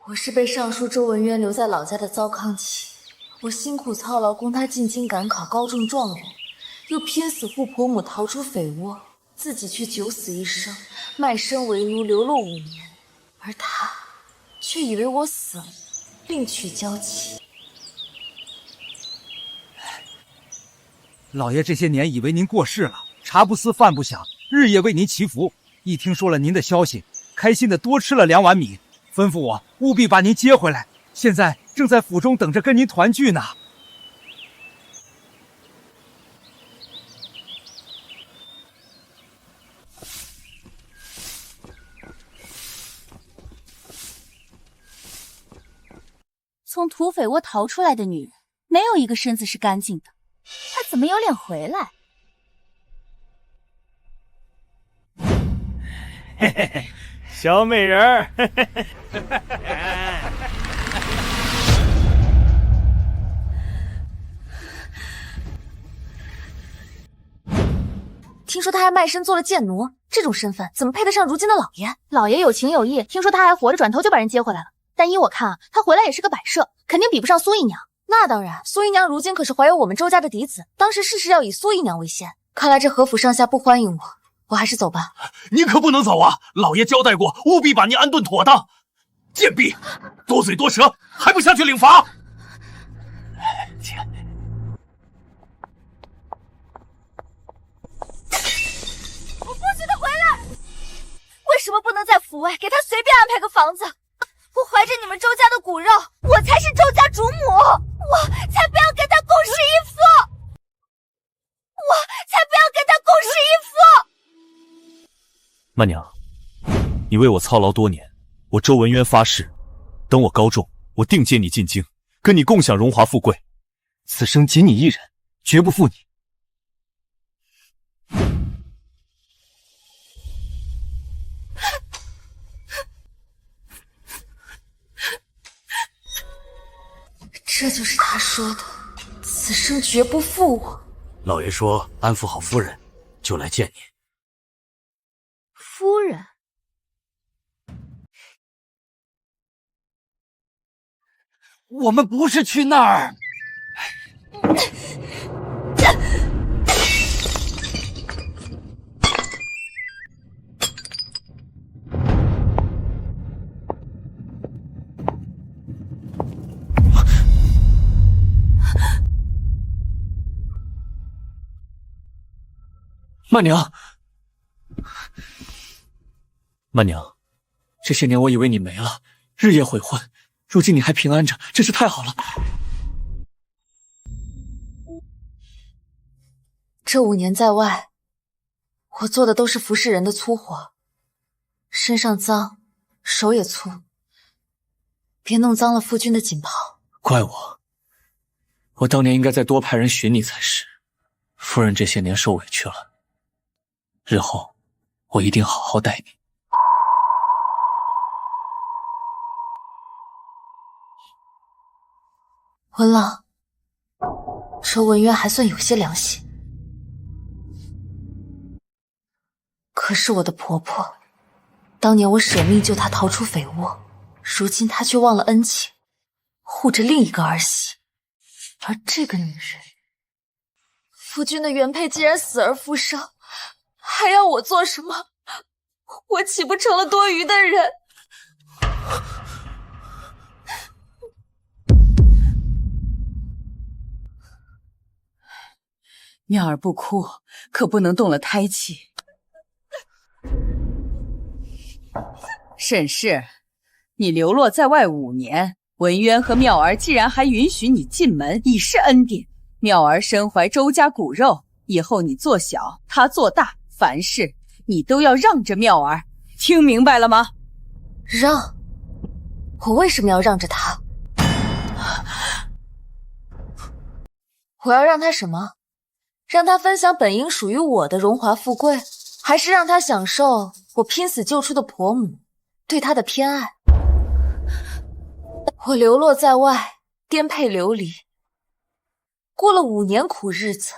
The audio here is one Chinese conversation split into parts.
我是被尚书周文渊留在老家的糟糠妻，我辛苦操劳供他进京赶考，高中状元，又拼死护婆母逃出匪窝，自己却九死一生，卖身为奴，流落5年，而他却以为我死了，另娶娇妻。老爷这些年以为您过世了，茶不思饭不想，日夜为您祈福。一听说了您的消息，开心的多吃了2碗米，吩咐我务必把您接回来。现在正在府中等着跟您团聚呢。从土匪窝逃出来的女人，没有一个身子是干净的，她怎么有脸回来？嘿嘿嘿，小美人儿，听说他还卖身做了贱奴，这种身份怎么配得上如今的老爷？老爷有情有义，听说他还活着，转头就把人接回来了。但依我看啊，他回来也是个摆设，肯定比不上苏姨娘。那当然，苏姨娘如今可是怀有我们周家的嫡子，当时事事要以苏姨娘为先。看来这何府上下不欢迎我，我还是走吧。你可不能走啊！老爷交代过，务必把您安顿妥当。贱婢，多嘴多舌，还不下去领罚！我不许他回来！为什么不能在府外给他随便安排个房子？我怀着你们周家的骨肉，我才是周家主母，我才不要跟他共侍一夫！我才不要跟他共侍一夫！曼娘，你为我操劳多年，我周文渊发誓，等我高中，我定接你进京，跟你共享荣华富贵。此生仅你一人，绝不负你。这就是他说的，此生绝不负我。老爷说安抚好夫人，就来见你。夫人，我们不是去那儿。曼娘，曼娘，这些年我以为你没了，日夜悔婚，如今你还平安着，真是太好了。这5年在外，我做的都是服侍人的粗活，身上脏，手也粗，别弄脏了夫君的锦袍。怪我，我当年应该再多派人寻你才是。夫人这些年受委屈了，日后我一定好好待你。文郎，周文渊还算有些良心，可是我的婆婆，当年我舍命救她逃出匪窝，如今她却忘了恩情，护着另一个儿媳。而这个女人，夫君的原配既然死而复生，还要我做什么？我岂不成了多余的人？妙儿不哭，可不能动了胎气。沈氏，你流落在外5年，文渊和妙儿既然还允许你进门，已是恩典。妙儿身怀周家骨肉，以后你做小，她做大，凡事你都要让着妙儿，听明白了吗？让？我为什么要让着她？我要让她什么？让她分享本应属于我的荣华富贵，还是让她享受我拼死救出的婆母对她的偏爱？我流落在外，颠沛流离，过了5年苦日子，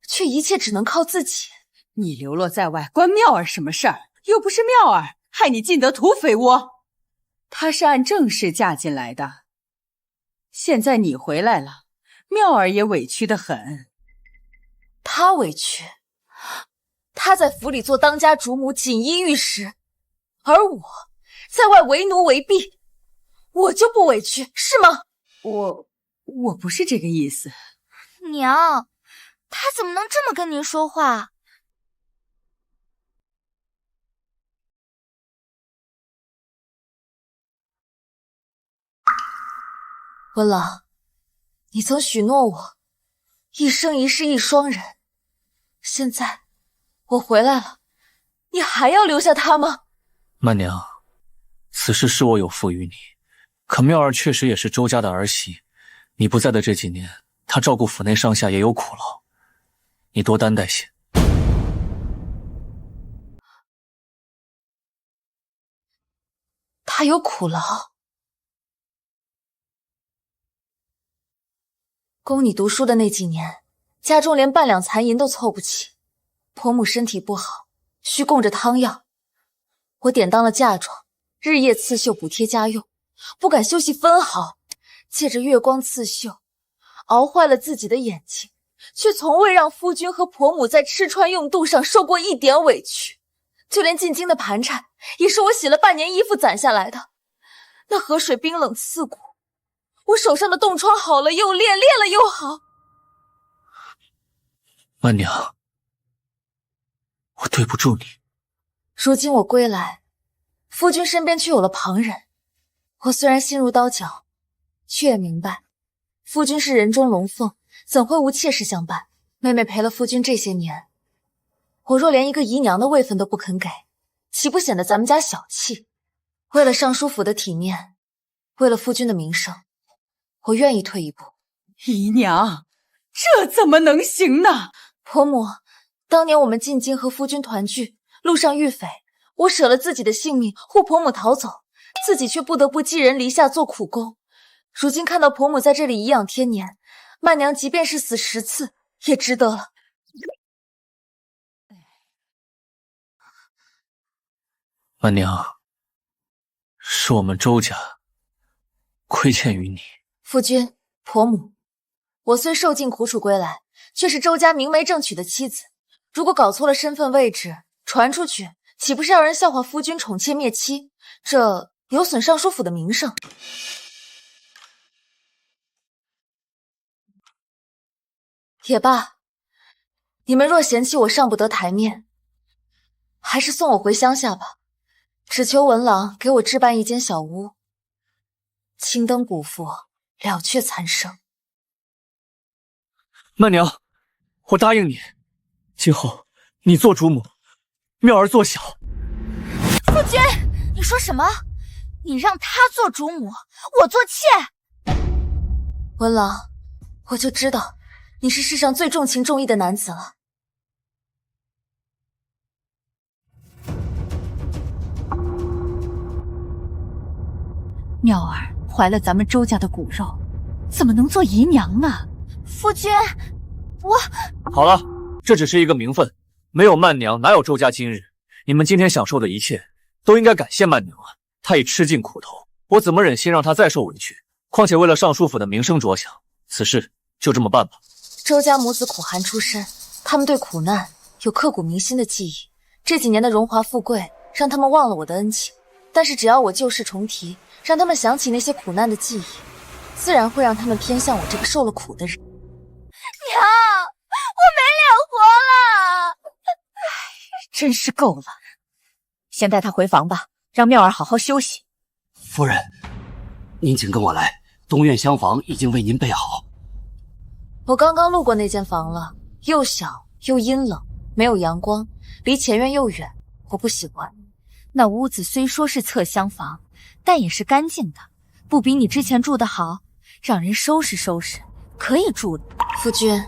却一切只能靠自己。你流落在外，关妙儿什么事儿？又不是妙儿害你进得土匪窝。她她是按正室嫁进来的，现在你回来了，妙儿也委屈得很。她委屈，她在府里做当家主母，锦衣玉食，而我在外为奴为婢，我就不委屈是吗？我不是这个意思。娘，他怎么能这么跟您说话？温郎，你曾许诺我一生一世一双人，现在我回来了，你还要留下他吗？曼娘，此事是我有负于你，可妙儿确实也是周家的儿媳，你不在的这几年，她照顾府内上下也有苦劳，你多担待些。他有苦劳。供你读书的那几年，家中连半两残银都凑不起，婆母身体不好，需供着汤药，我典当了嫁妆，日夜刺绣补贴家用，不敢休息分毫，借着月光刺绣，熬坏了自己的眼睛，却从未让夫君和婆母在吃穿用度上受过一点委屈。就连进京的盘缠，也是我洗了半年衣服攒下来的，那河水冰冷刺骨，我手上的冻疮好了又裂，裂了又好。曼娘，我对不住你。如今我归来，夫君身边却有了旁人。我虽然心如刀绞，却也明白，夫君是人中龙凤，怎会无妾室相伴？妹妹陪了夫君这些年，我若连一个姨娘的位分都不肯给，岂不显得咱们家小气？为了尚书府的体面，为了夫君的名声，我愿意退一步。姨娘，这怎么能行呢？婆母，当年我们进京和夫君团聚，路上遇匪，我舍了自己的性命护婆母逃走，自己却不得不寄人篱下做苦工。如今看到婆母在这里颐养天年，曼娘即便是死10次也值得了。曼娘，是我们周家亏欠于你。夫君、婆母，我虽受尽苦楚归来，却是周家明媒正娶的妻子。如果搞错了身份位置，传出去，岂不是让人笑话夫君宠妾灭妻？这有损尚书府的名声。也罢，你们若嫌弃我上不得台面，还是送我回乡下吧。只求文郎给我置办一间小屋，青灯古佛，了却残生。曼娘，我答应你，今后你做主母，妙儿做小。夫君，你说什么？你让他做主母，我做妾？文郎，我就知道你是世上最重情重义的男子了。妙儿怀了咱们周家的骨肉，怎么能做姨娘啊？夫君，我……好了，这只是一个名分，没有曼娘，哪有周家今日？你们今天享受的一切，都应该感谢曼娘啊！她已吃尽苦头，我怎么忍心让她再受委屈？况且为了尚书府的名声着想，此事就这么办吧。周家母子苦寒出身，他们对苦难有刻骨铭心的记忆。这几年的荣华富贵，让他们忘了我的恩情。但是只要我旧事重提，让他们想起那些苦难的记忆，自然会让他们偏向我这个受了苦的人。娘，我没脸活了！真是够了，先带她回房吧，让妙儿好好休息。夫人，您请跟我来，东院厢房已经为您备好。我刚刚路过那间房了，又小又阴冷，没有阳光，离前院又远，我不喜欢。那屋子虽说是侧厢房，但也是干净的，不比你之前住的好，让人收拾收拾，可以住的。夫君，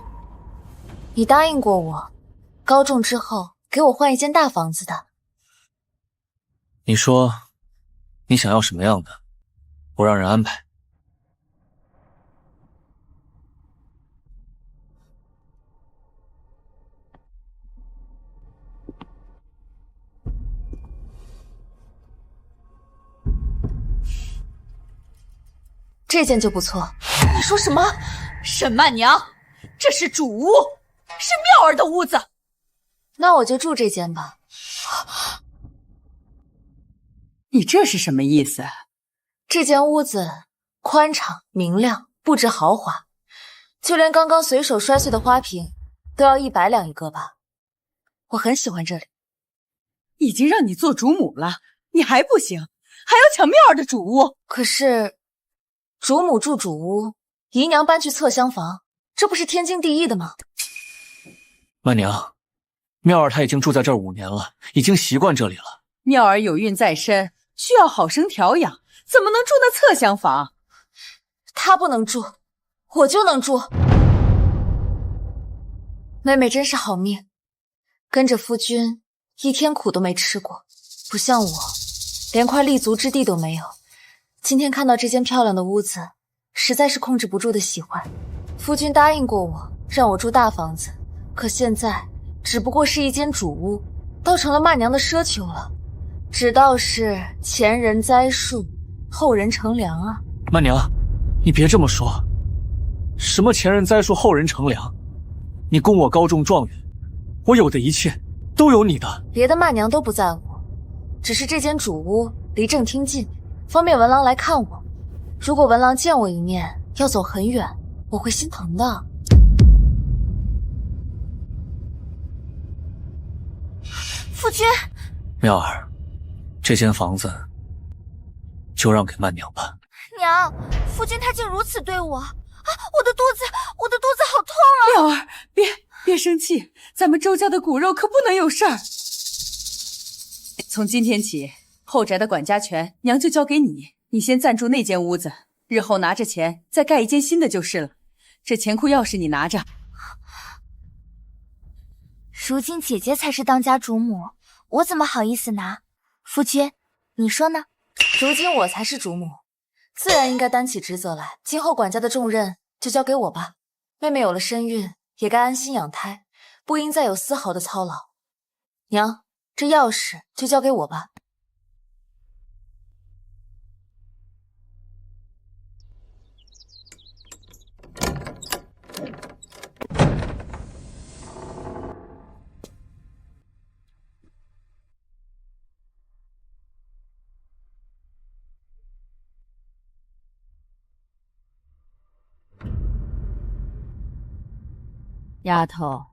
你答应过我，高中之后给我换一间大房子的。你说，你想要什么样的，我让人安排。这件就不错。你说什么？沈曼娘，这是主屋，是妙儿的屋子。那我就住这间吧。你这是什么意思？这间屋子宽敞明亮，布置豪华，就连刚刚随手摔碎的花瓶都要100两一个吧。我很喜欢这里。已经让你做主母了，你还不行，还要抢妙儿的主屋。可是主母住主屋，姨娘搬去侧厢房，这不是天经地义的吗？曼娘，妙儿她已经住在这儿5年了，已经习惯这里了。妙儿有孕在身，需要好生调养，怎么能住那侧厢房？她不能住，我就能住。妹妹真是好命，跟着夫君一天苦都没吃过，不像我，连块立足之地都没有。今天看到这间漂亮的屋子，实在是控制不住的喜欢。夫君答应过我，让我住大房子，可现在只不过是一间主屋，倒成了曼娘的奢求了。只道是前人栽树，后人乘凉啊。曼娘，你别这么说，什么前人栽树后人乘凉，你供我高中状元，我有的一切都有你的。别的曼娘都不在乎，只是这间主屋离正厅近，方便文郎来看我。如果文郎见我一面要走很远，我会心疼的。夫君，妙儿，这间房子就让给曼娘吧。娘，夫君他竟如此对我啊！我的肚子好痛啊！妙儿，别生气，咱们周家的骨肉可不能有事儿。从今天起，后宅的管家权娘就交给你，你先暂住那间屋子，日后拿着钱再盖一间新的就是了。这钱库钥匙你拿着。如今姐姐才是当家主母，我怎么好意思拿？夫君，你说呢？如今我才是主母，自然应该担起职责来。今后管家的重任就交给我吧。妹妹有了身孕，也该安心养胎，不应再有丝毫的操劳。娘，这钥匙就交给我吧。丫头，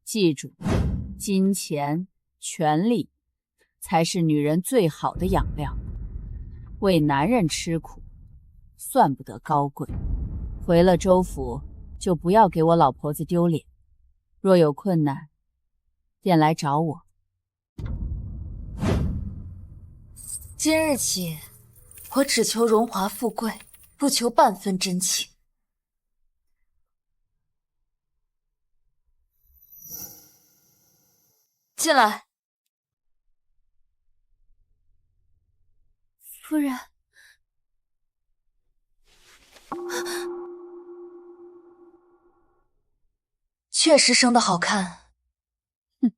记住，金钱、权力才是女人最好的养料。为男人吃苦，算不得高贵。回了州府，就不要给我老婆子丢脸。若有困难，便来找我。今日起，我只求荣华富贵，不求半分真情。进来。夫人，确实生得好看，哼，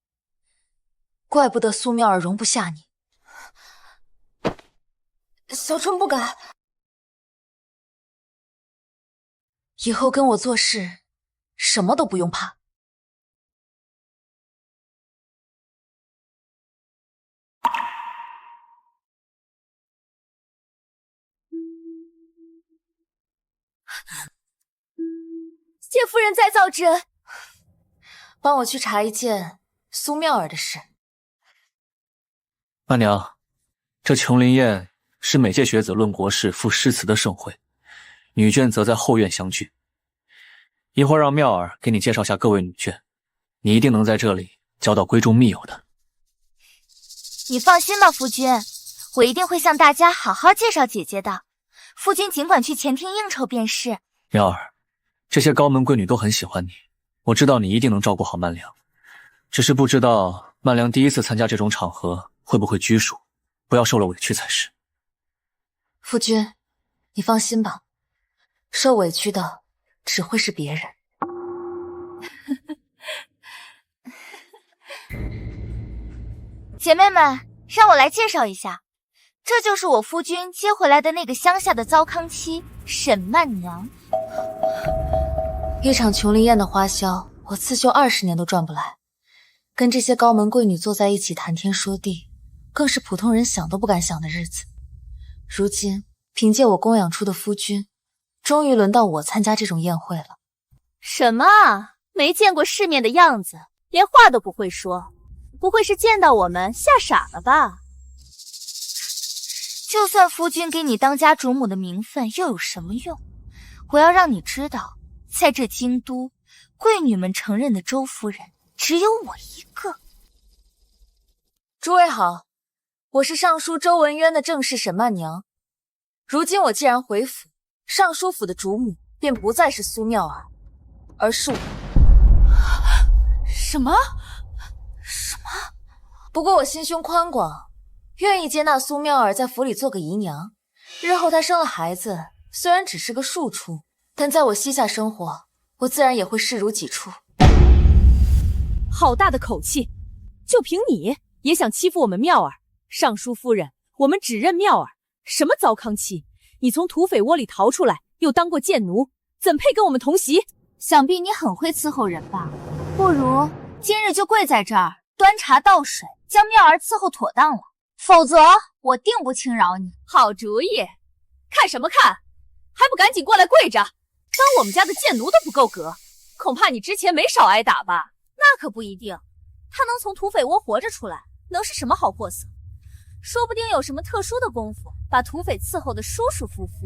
怪不得苏妙儿容不下你。小春不敢，以后跟我做事，什么都不用怕。谢夫人再造之恩。帮我去查一件苏妙儿的事。曼娘，这琼林宴是每届学子论国事、赋诗词的盛会，女眷则在后院相聚。一会儿让妙儿给你介绍下各位女眷，你一定能在这里交到闺中密友的。你放心吧，夫君，我一定会向大家好好介绍姐姐的。夫君尽管去前厅应酬便是。妙儿，这些高门贵女都很喜欢你，我知道你一定能照顾好曼良，只是不知道曼良第一次参加这种场合会不会拘束，不要受了委屈才是。夫君，你放心吧，受委屈的只会是别人。姐妹们，让我来介绍一下，这就是我夫君接回来的那个乡下的糟糠妻沈曼娘，一场琼林宴的花销，我刺绣20年都赚不来。跟这些高门贵女坐在一起谈天说地，更是普通人想都不敢想的日子。如今凭借我供养出的夫君，终于轮到我参加这种宴会了。什么啊？没见过世面的样子，连话都不会说，不会是见到我们吓傻了吧？就算夫君给你当家主母的名分，又有什么用？我要让你知道，在这京都，贵女们承认的周夫人只有我一个。诸位好，我是尚书周文渊的正室沈曼娘。如今我既然回府，尚书府的主母便不再是苏妙儿，而是我。什么？不过我心胸宽广，愿意接纳苏妙儿在府里做个姨娘。日后她生了孩子，虽然只是个庶出，但在我膝下生活，我自然也会视如己出。好大的口气！就凭你也想欺负我们妙儿？尚书夫人，我们只认妙儿。什么糟糠妻？你从土匪窝里逃出来，又当过贱奴，怎配跟我们同席？想必你很会伺候人吧？不如今日就跪在这儿，端茶倒水，将妙儿伺候妥当了。否则，我定不轻饶你。好主意！看什么看？还不赶紧过来跪着！当我们家的贱奴都不够格，恐怕你之前没少挨打吧？那可不一定，他能从土匪窝活着出来，能是什么好货色？说不定有什么特殊的功夫，把土匪伺候得舒舒服服。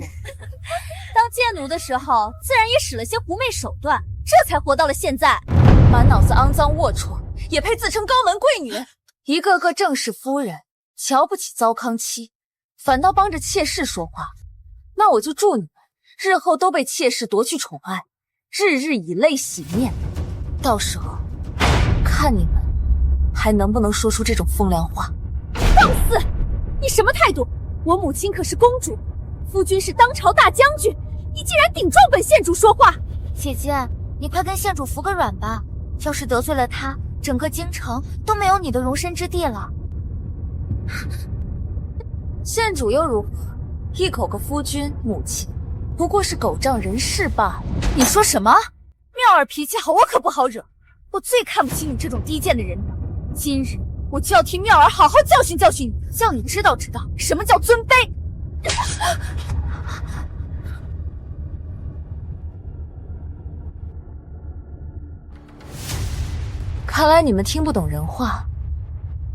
当贱奴的时候，自然也使了些狐媚手段，这才活到了现在。满脑子肮脏龌龊，也配自称高门贵女？一个个正室夫人，瞧不起糟糠妻，反倒帮着妾室说话。那我就祝你们日后都被妾室夺去宠爱，日日以泪洗面。到时候看你们还能不能说出这种风凉话。放肆！你什么态度？我母亲可是公主，夫君是当朝大将军，你竟然顶撞本县主说话！姐姐，你快跟县主服个软吧，要是得罪了他，整个京城都没有你的容身之地了。县主又如何？一口个夫君母亲，不过是狗仗人势罢了。你说什么？妙儿脾气好，我可不好惹。我最看不起你这种低贱的人了。今日我就要替妙儿好好教训教训你，叫你知道什么叫尊卑。看来你们听不懂人话。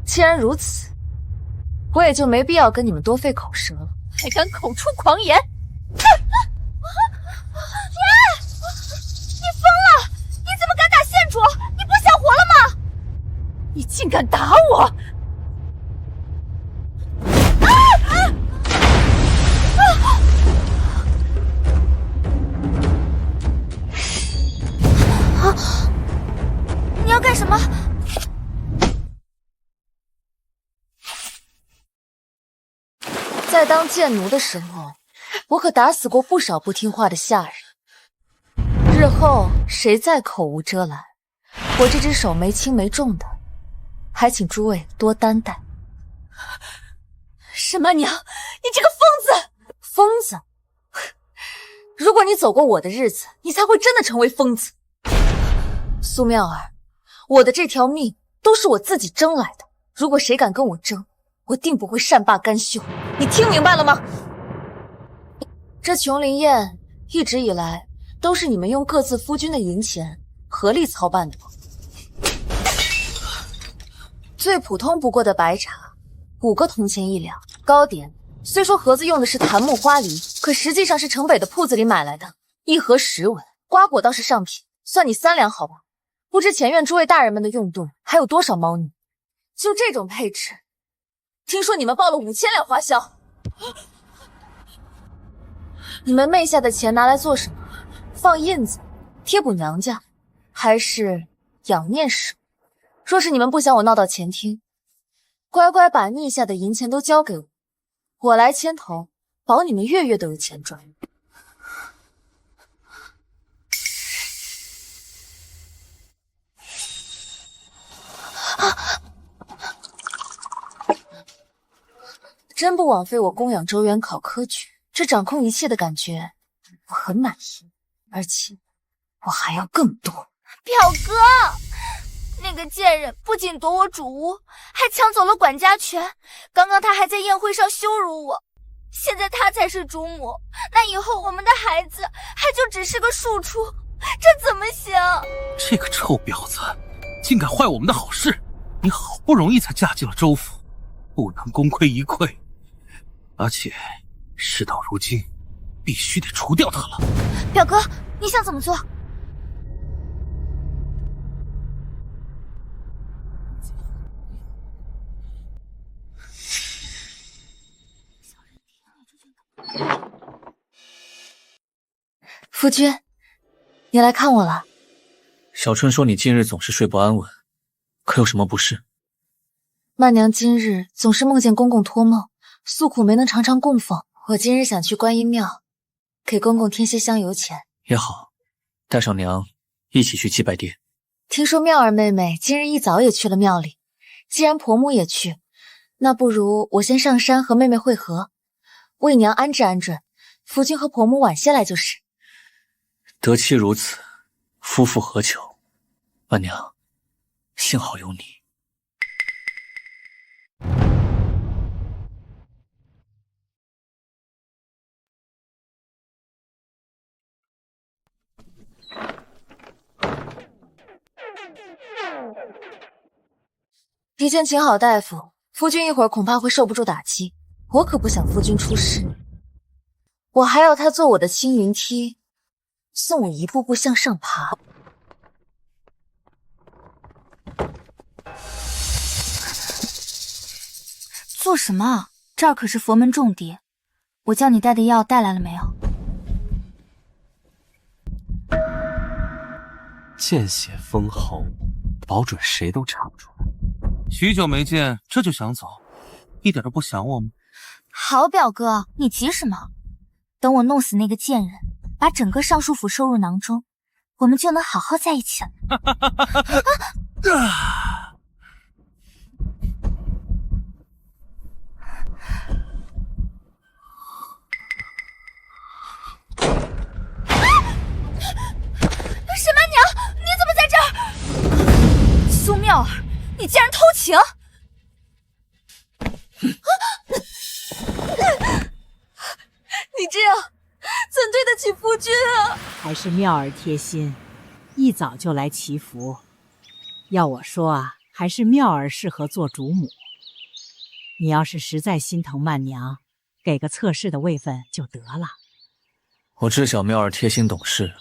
既然如此，我也就没必要跟你们多费口舌了。还敢口出狂言！你疯了！你怎么敢打县主？你不想活了吗？你竟敢打我！你要干什么？在当贱奴的时候，我可打死过不少不听话的下人。日后谁再口无遮拦，我这只手没轻没重的，还请诸位多担待。沈曼娘，你这个疯子！疯子？如果你走过我的日子，你才会真的成为疯子。苏妙儿，我的这条命都是我自己争来的，如果谁敢跟我争，我定不会善罢甘休。你听明白了吗？这琼林宴一直以来都是你们用各自夫君的银钱合力操办的吗？最普通不过的白茶，5个铜钱1两；糕点虽说盒子用的是檀木花梨，可实际上是城北的铺子里买来的，1盒10文。瓜果倒是上品，算你3两好吧。不知前院诸位大人们的用度还有多少猫腻？就这种配置，听说你们报了5000两花销。你们昧下的钱拿来做什么？放印子、贴补娘家，还是养念使？若是你们不想我闹到前厅，乖乖把逆下的银钱都交给我，我来牵头，保你们月月都有钱赚。真不枉费我供养周元考科举，这掌控一切的感觉我很满意，而且我还要更多。表哥，那个贱人不仅夺我主屋，还抢走了管家权。刚刚他还在宴会上羞辱我，现在他才是主母，那以后我们的孩子还就只是个庶出，这怎么行？这个臭婊子，竟敢坏我们的好事！你好不容易才嫁进了州府，不能功亏一篑。而且事到如今，必须得除掉他了。表哥，你想怎么做？夫君，你来看我了。小春说你近日总是睡不安稳，可有什么不适？曼娘今日总是梦见公公托梦，诉苦没能常常供奉。我今日想去观音庙，给公公添些香油钱。也好，带上娘一起去祭拜爹。听说妙儿妹妹今日一早也去了庙里，既然婆母也去，那不如我先上山和妹妹会合，为娘安置安置，夫君和婆母晚些来就是。得妻如此，夫复何求？曼娘，幸好有你。提前请好大夫，夫君一会儿恐怕会受不住打击，我可不想夫君出事。我还要他做我的青云梯，送我一步步向上爬。做什么？这儿可是佛门重地，我叫你带的药带来了没有？见血封喉，保准谁都查不出来。许久没见，这就想走，一点都不想我吗？好表哥，你急什么？等我弄死那个贱人，把整个尚书府收入囊中，我们就能好好在一起了。沈曼娘，你怎么在这儿？苏妙儿，你竟然偷情！你这样怎对得起夫君啊？还是妙儿贴心，一早就来祈福。要我说啊，还是妙儿适合做主母。你要是实在心疼曼娘，给个侧室的位分就得了。我知晓妙儿贴心懂事，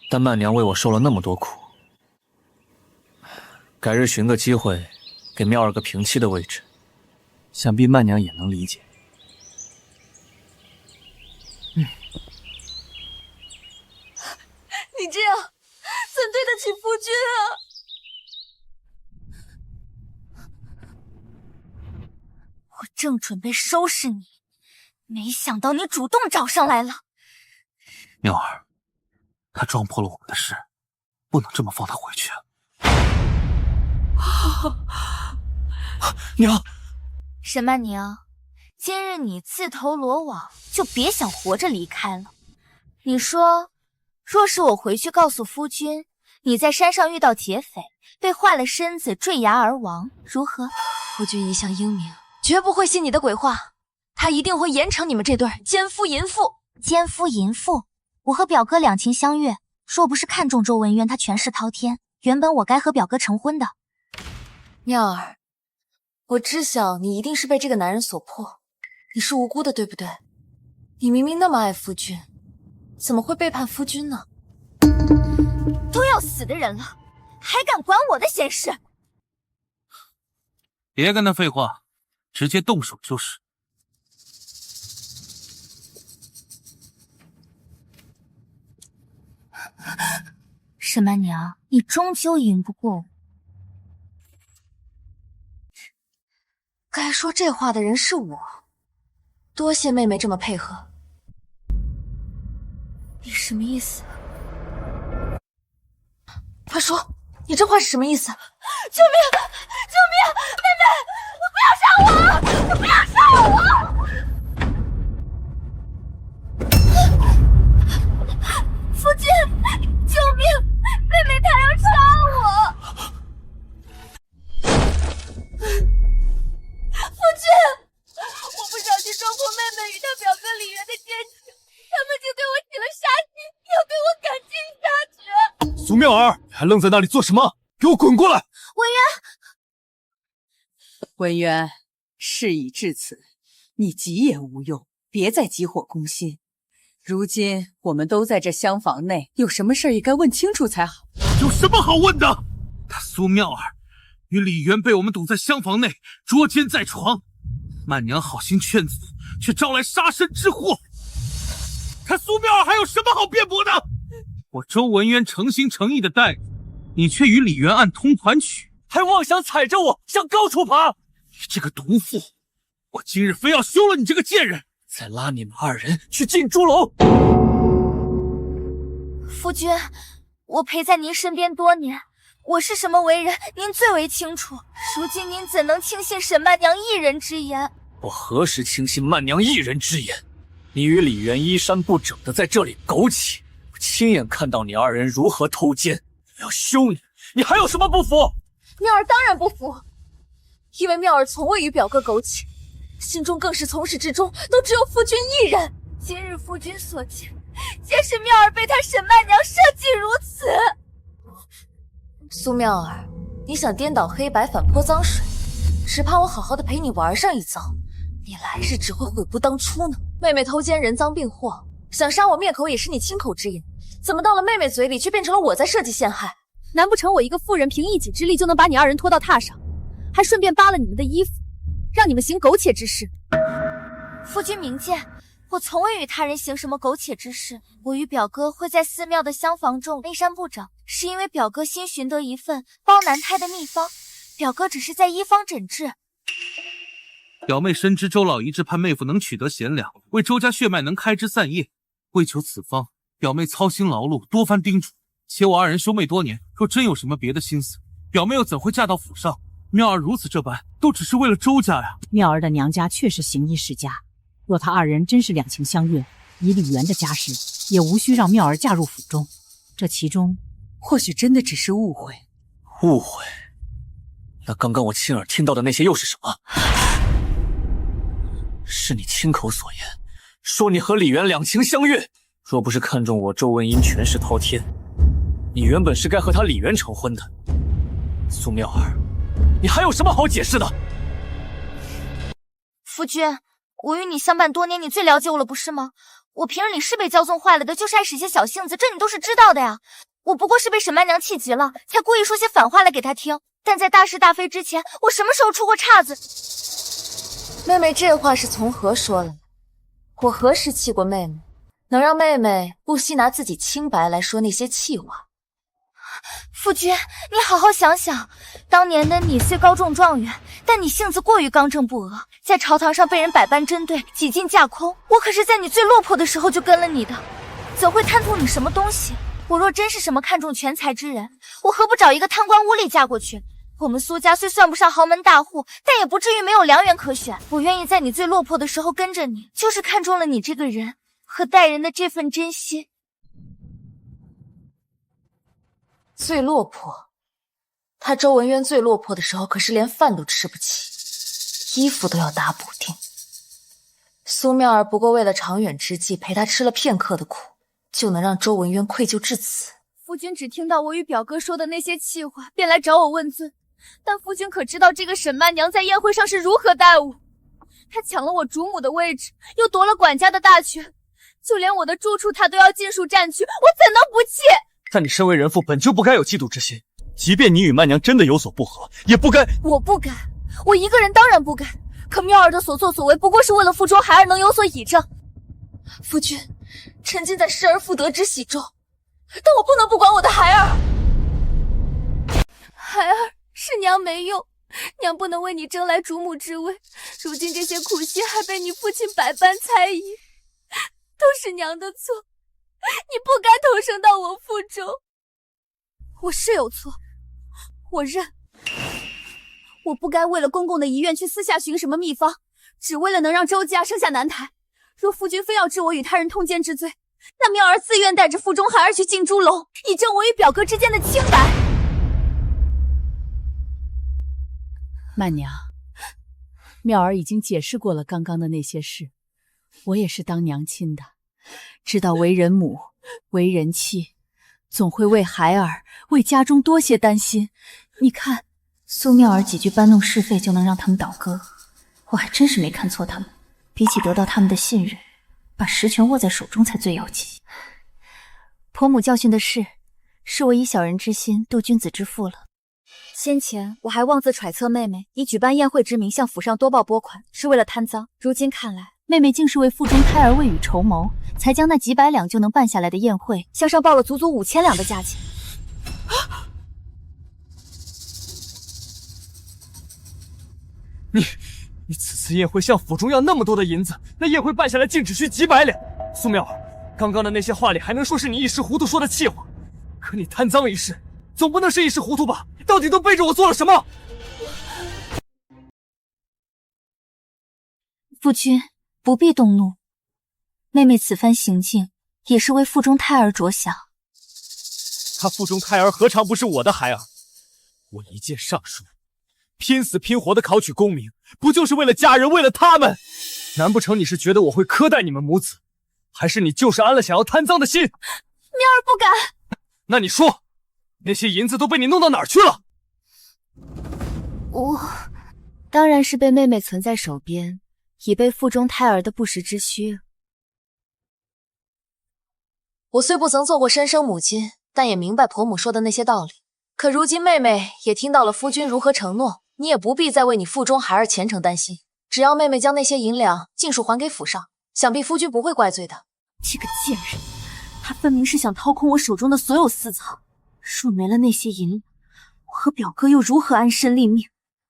但曼娘为我受了那么多苦，改日寻个机会，给妙儿个平妻的位置，想必曼娘也能理解。你这样怎对得起夫君啊？我正准备收拾你，没想到你主动找上来了。妙儿，他撞破了我们的事，不能这么放他回去啊！娘，沈曼娘，今日你自投罗网，就别想活着离开了。你说，若是我回去告诉夫君，你在山上遇到劫匪，被坏了身子，坠崖而亡，如何？夫君一向英明，绝不会信你的鬼话，他一定会严惩你们这对奸夫淫妇。奸夫淫妇？我和表哥两情相悦，若不是看中周文渊，他权势滔天，原本我该和表哥成婚的。妙儿，我知晓你一定是被这个男人所迫，你是无辜的，对不对？你明明那么爱夫君，怎么会背叛夫君呢？都要死的人了，还敢管我的闲事？别跟他废话，直接动手就是。沈曼娘，你终究赢不过我。该说这话的人是我，多谢妹妹这么配合。你什么意思？快说，你这话是什么意思？救命！救命！妹妹，不要杀我！不要杀我！我妹妹与她表哥李渊的奸情，他们就对我起了杀心，要对我赶尽杀绝。苏妙儿，你还愣在那里做什么？给我滚过来！文渊，文渊，事已至此，你急也无用，别再急火攻心。如今我们都在这厢房内，有什么事也该问清楚才好。有什么好问的？他苏妙儿与李渊被我们堵在厢房内，捉奸在床。曼娘好心劝阻，却招来杀身之祸。他苏妙儿还有什么好辩驳的？我周文渊诚心诚意的待你，却与李渊暗通款曲，还妄想踩着我向高处爬！你这个毒妇，我今日非要休了你这个贱人！再拉你们二人去进猪笼。夫君，我陪在您身边多年，我是什么为人，您最为清楚。如今您怎能轻信沈曼娘一人之言？我何时轻信曼娘一人之言？你与李渊衣衫不整的在这里苟且，我亲眼看到你二人如何偷奸，我要休你，你还有什么不服？妙儿当然不服，因为妙儿从未与表哥苟且，心中更是从始至终都只有夫君一人。今日夫君所见，皆是妙儿被他沈曼娘设计如此。苏妙儿，你想颠倒黑白，反泼脏水，只怕我好好的陪你玩上一遭，你来日只会悔不当初呢。妹妹偷奸人赃并获，想杀我灭口也是你亲口之言，怎么到了妹妹嘴里却变成了我在设计陷害？难不成我一个妇人凭一己之力就能把你二人拖到榻上，还顺便扒了你们的衣服，让你们行苟且之事？夫君明鉴，我从未与他人行什么苟且之事。我与表哥会在寺庙的厢房中衣衫不整，是因为表哥新寻得一份包男胎的秘方，表哥只是在医方诊治。表妹深知周老姨只盼妹夫能取得贤良，为周家血脉能开枝散叶。为求此方，表妹操心劳碌，多番叮嘱。且我二人兄妹多年，若真有什么别的心思，表妹又怎会嫁到府上？妙儿如此这般，都只是为了周家呀。妙儿的娘家确实行医世家，若他二人真是两情相悦，以李渊的家世，也无需让妙儿嫁入府中。这其中，或许真的只是误会。误会？那刚刚我亲耳听到的那些又是什么？是你亲口所言，说你和李渊两情相悦。若不是看中我周文英权势滔天，你原本是该和他李渊成婚的。苏妙儿，你还有什么好解释的？夫君，我与你相伴多年，你最了解我了，不是吗？我平日里是被骄纵坏了的，就是爱使些小性子，这你都是知道的呀。我不过是被沈曼娘气急了，才故意说些反话来给她听。但在大是大非之前，我什么时候出过岔子？妹妹这话是从何说来？我何时气过妹妹？能让妹妹不惜拿自己清白来说那些气话？夫君，你好好想想，当年的你虽高中状元，但你性子过于刚正不阿，在朝堂上被人百般针对，几近架空。我可是在你最落魄的时候就跟了你的，怎会贪图你什么东西？我若真是什么看重权才之人，我何不找一个贪官污吏嫁过去？我们苏家虽算不上豪门大户，但也不至于没有良缘可选。我愿意在你最落魄的时候跟着你，就是看中了你这个人和待人的这份真心。最落魄，他周文渊最落魄的时候，可是连饭都吃不起，衣服都要打补丁。苏妙儿不过为了长远之计，陪他吃了片刻的苦，就能让周文渊愧疚至此。夫君只听到我与表哥说的那些气话，便来找我问罪。但夫君可知道这个沈曼娘在宴会上是如何待我？她抢了我主母的位置，又夺了管家的大权，就连我的住处她都要尽数占据，我怎能不气？但你身为人妇，本就不该有嫉妒之心。即便你与曼娘真的有所不合，也不该……我不该，我一个人当然不该。可妙儿的所作所为，不过是为了腹中孩儿能有所倚仗。夫君，臣今在失而复得之喜中，但我不能不管我的孩儿。孩儿是娘没用，娘不能为你争来主母之位。如今这些苦心还被你父亲百般猜疑，都是娘的错。你不该投生到我腹中。我是有错，我认。我不该为了公公的遗愿去私下寻什么秘方，只为了能让周家生下男胎。若夫君非要治我与他人通奸之罪，那妙儿自愿带着腹中孩儿去进猪笼，以证我与表哥之间的清白。曼娘，妙儿已经解释过了刚刚的那些事，我也是当娘亲的，知道为人母、为人妻，总会为孩儿、为家中多些担心。你看，苏妙儿几句搬弄是非就能让他们倒戈，我还真是没看错他们。比起得到他们的信任，把实权握在手中才最要紧。婆母教训的是我以小人之心度君子之腹了。先前我还妄自揣测妹妹以举办宴会之名向府上多报拨款是为了贪赃，如今看来，妹妹竟是为腹中胎儿未雨绸缪，才将那几百两就能办下来的宴会向上报了足足5000两的价钱。你此次宴会向府中要那么多的银子，那宴会办下来竟只需几百两。苏妙儿，刚刚的那些话里还能说是你一时糊涂说的气话，可你贪赃一事，总不能是一时糊涂吧？到底都背着我做了什么？夫君不必动怒，妹妹此番行径也是为腹中胎儿着想。他腹中胎儿何尝不是我的孩儿？我一介尚书，拼死拼活的考取功名，不就是为了家人，为了他们？难不成你是觉得我会苛待你们母子，还是你就是安了想要贪赃的心？妙儿不敢。那你说，那些银子都被你弄到哪儿去了？我当然是被妹妹存在手边，以备腹中胎儿的不时之需。我虽不曾做过身生母亲，但也明白婆母说的那些道理。可如今妹妹也听到了夫君如何承诺，你也不必再为你腹中孩儿前程担心。只要妹妹将那些银两尽数还给府上，想必夫君不会怪罪的。这个贱人，她分明是想掏空我手中的所有私藏。若没了那些银两，我和表哥又如何安身立命？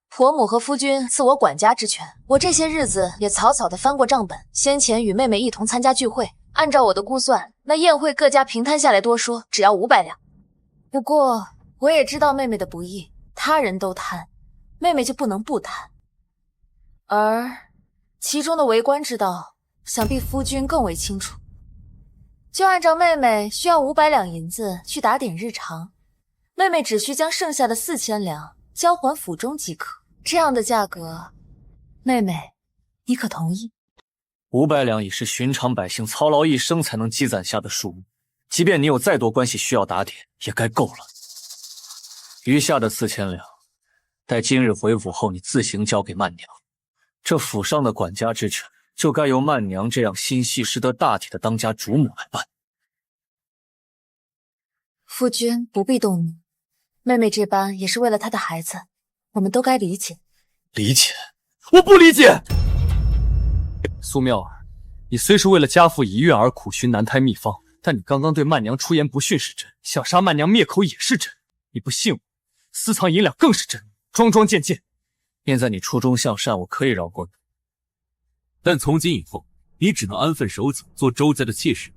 婆母和夫君赐我管家之权，我这些日子也草草的翻过账本。先前与妹妹一同参加聚会，按照我的估算，那宴会各家平摊下来多说只要500两。不过我也知道妹妹的不易，他人都贪，妹妹就不能不贪。而其中的为官之道，想必夫君更为清楚。就按照妹妹需要500两银子去打点日常，妹妹只需将剩下的4000两交还府中即可。这样的价格，妹妹，你可同意？500两已是寻常百姓操劳一生才能积攒下的数目，即便你有再多关系需要打点，也该够了。余下的4000两，待今日回府后，你自行交给曼娘。这府上的管家之权，就该由曼娘这样心细识得大体的当家主母来办。夫君不必动怒，妹妹这般也是为了她的孩子，我们都该理解。理解？我不理解。苏妙儿，你虽是为了家父遗愿而苦寻难胎秘方，但你刚刚对曼娘出言不逊是真，想杀曼娘灭口也是真。你不信我，私藏银两更是真，桩桩件件。念在你初衷向善，我可以饶过你。但从今以后，你只能安分守己，做周家的妾室，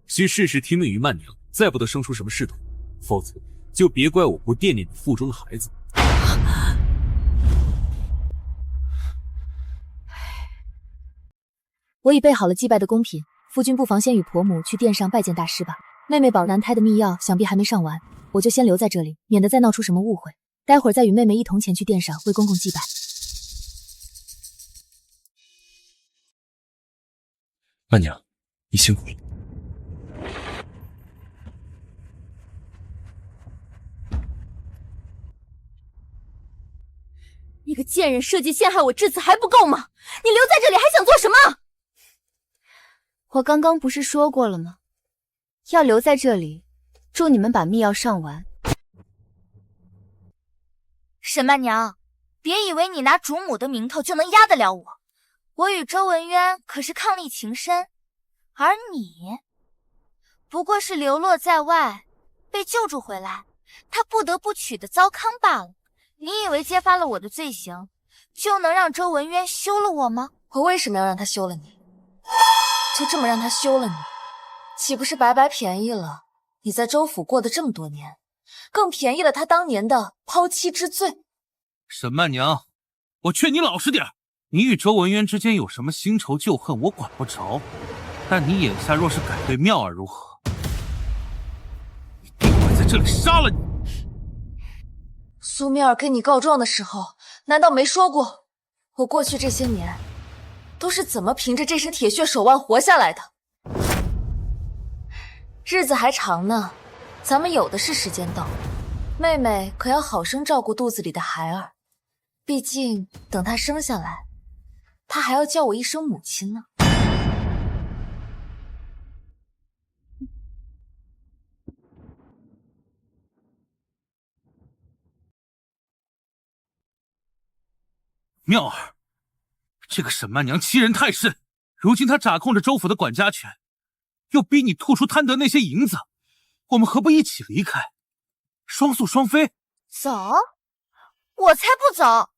需事事听命于曼娘，再不得生出什么事头，否则就别怪我不惦念你腹中的孩子。我已备好了祭拜的贡品，夫君不妨先与婆母去殿上拜见大师吧。妹妹保难胎的秘药想必还没上完，我就先留在这里，免得再闹出什么误会。待会儿再与妹妹一同前去殿上为公公祭拜。曼娘，你辛苦了。你个贱人，设计陷害我至此还不够吗？你留在这里还想做什么？我刚刚不是说过了吗？要留在这里，助你们把秘药上完。沈曼娘，别以为你拿主母的名头就能压得了我。我与周文渊可是伉俪情深，而你不过是流落在外，被救助回来，他不得不娶的糟糠罢了。你以为揭发了我的罪行，就能让周文渊休了我吗？我为什么要让他休了你？就这么让他休了你，岂不是白白便宜了你在周府过的这么多年，更便宜了他当年的抛妻之罪？沈曼娘，我劝你老实点，你与周文渊之间有什么新仇旧恨，我管不着。但你眼下若是敢对妙儿如何，一定会在这里杀了你。苏妙儿跟你告状的时候，难道没说过我过去这些年都是怎么凭着这身铁血手腕活下来的？日子还长呢，咱们有的是时间等。妹妹可要好生照顾肚子里的孩儿，毕竟等她生下来，她还要叫我一声母亲呢。妙儿，这个沈曼娘欺人太甚，如今她掌控着州府的管家权，又逼你吐出贪得那些银子，我们何不一起离开，双宿双飞？走？我才不走！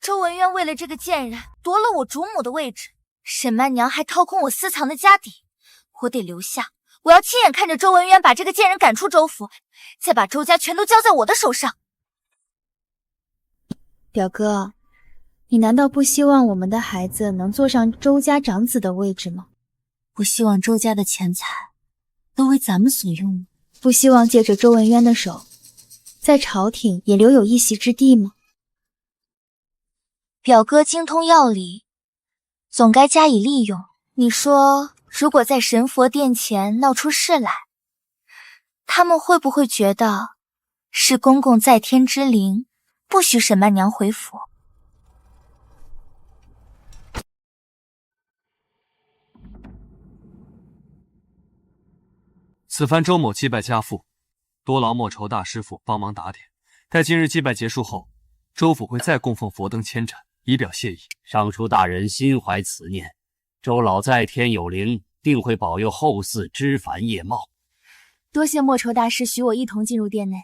周文渊为了这个贱人夺了我主母的位置，沈曼娘还掏空我私藏的家底，我得留下。我要亲眼看着周文渊把这个贱人赶出州府，再把周家全都交在我的手上。表哥，你难道不希望我们的孩子能坐上周家长子的位置吗？不希望周家的钱财都为咱们所用吗？不希望借着周文渊的手，在朝廷也留有一席之地吗？表哥精通药理，总该加以利用。你说，如果在神佛殿前闹出事来，他们会不会觉得是公公在天之灵，不许沈曼娘回府？此番周某祭拜家父，多劳莫愁大师傅帮忙打点。待今日祭拜结束后，州府会再供奉佛灯千盏，以表谢意。尚书大人心怀慈念，周老在天有灵，定会保佑后嗣枝繁叶茂。多谢莫愁大师许我一同进入殿内。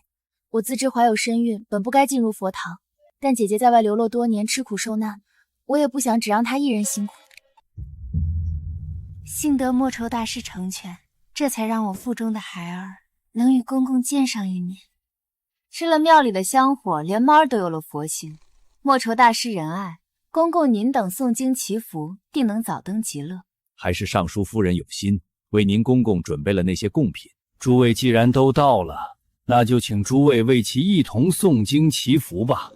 我自知怀有身孕，本不该进入佛堂，但姐姐在外流落多年，吃苦受难，我也不想只让她一人辛苦。幸得莫愁大师成全，这才让我腹中的孩儿能与公公见上一面。吃了庙里的香火，连猫儿都有了佛性。莫愁大师仁爱，公公您等诵经祈福，定能早登极乐。还是尚书夫人有心，为您公公准备了那些贡品。诸位既然都到了，那就请诸位为其一同诵经祈福吧。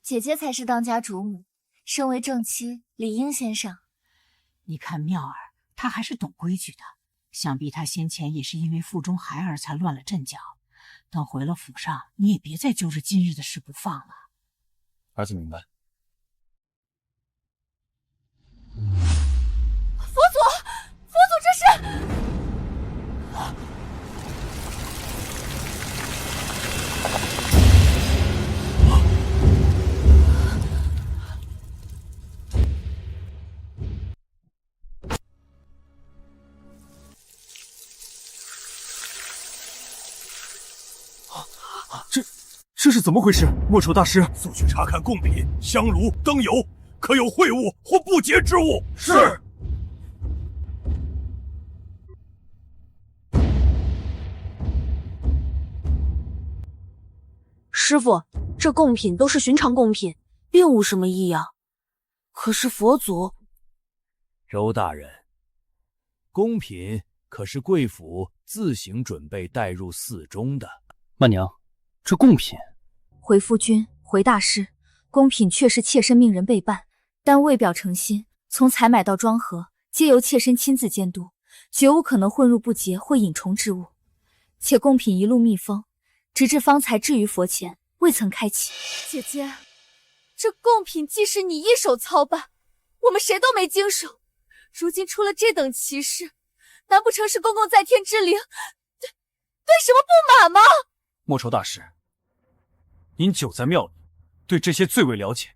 姐姐才是当家主母，身为正妻，理应先上。你看妙儿，她还是懂规矩的，想必她先前也是因为腹中孩儿才乱了阵脚。等回了府上，你也别再揪着今日的事不放了。儿子明白。佛祖，这是……这是怎么回事？莫愁大师，速去查看贡品、香炉、灯油，可有秽物或不洁之物？是。师傅，这贡品都是寻常贡品，并无什么异样。可是佛祖……周大人，贡品可是贵府自行准备带入寺中的。曼娘，这贡品……回夫君，回大师，贡品确是妾身命人备办，但为表诚心，从采买到装盒，皆由妾身亲自监督，绝无可能混入不洁或隐虫之物。且贡品一路密封，直至方才置于佛前，未曾开启。姐姐，这贡品既是你一手操办，我们谁都没经手，如今出了这等奇事，难不成是公公在天之灵对什么不满吗？莫愁大师，您久在庙里，对这些最为了解，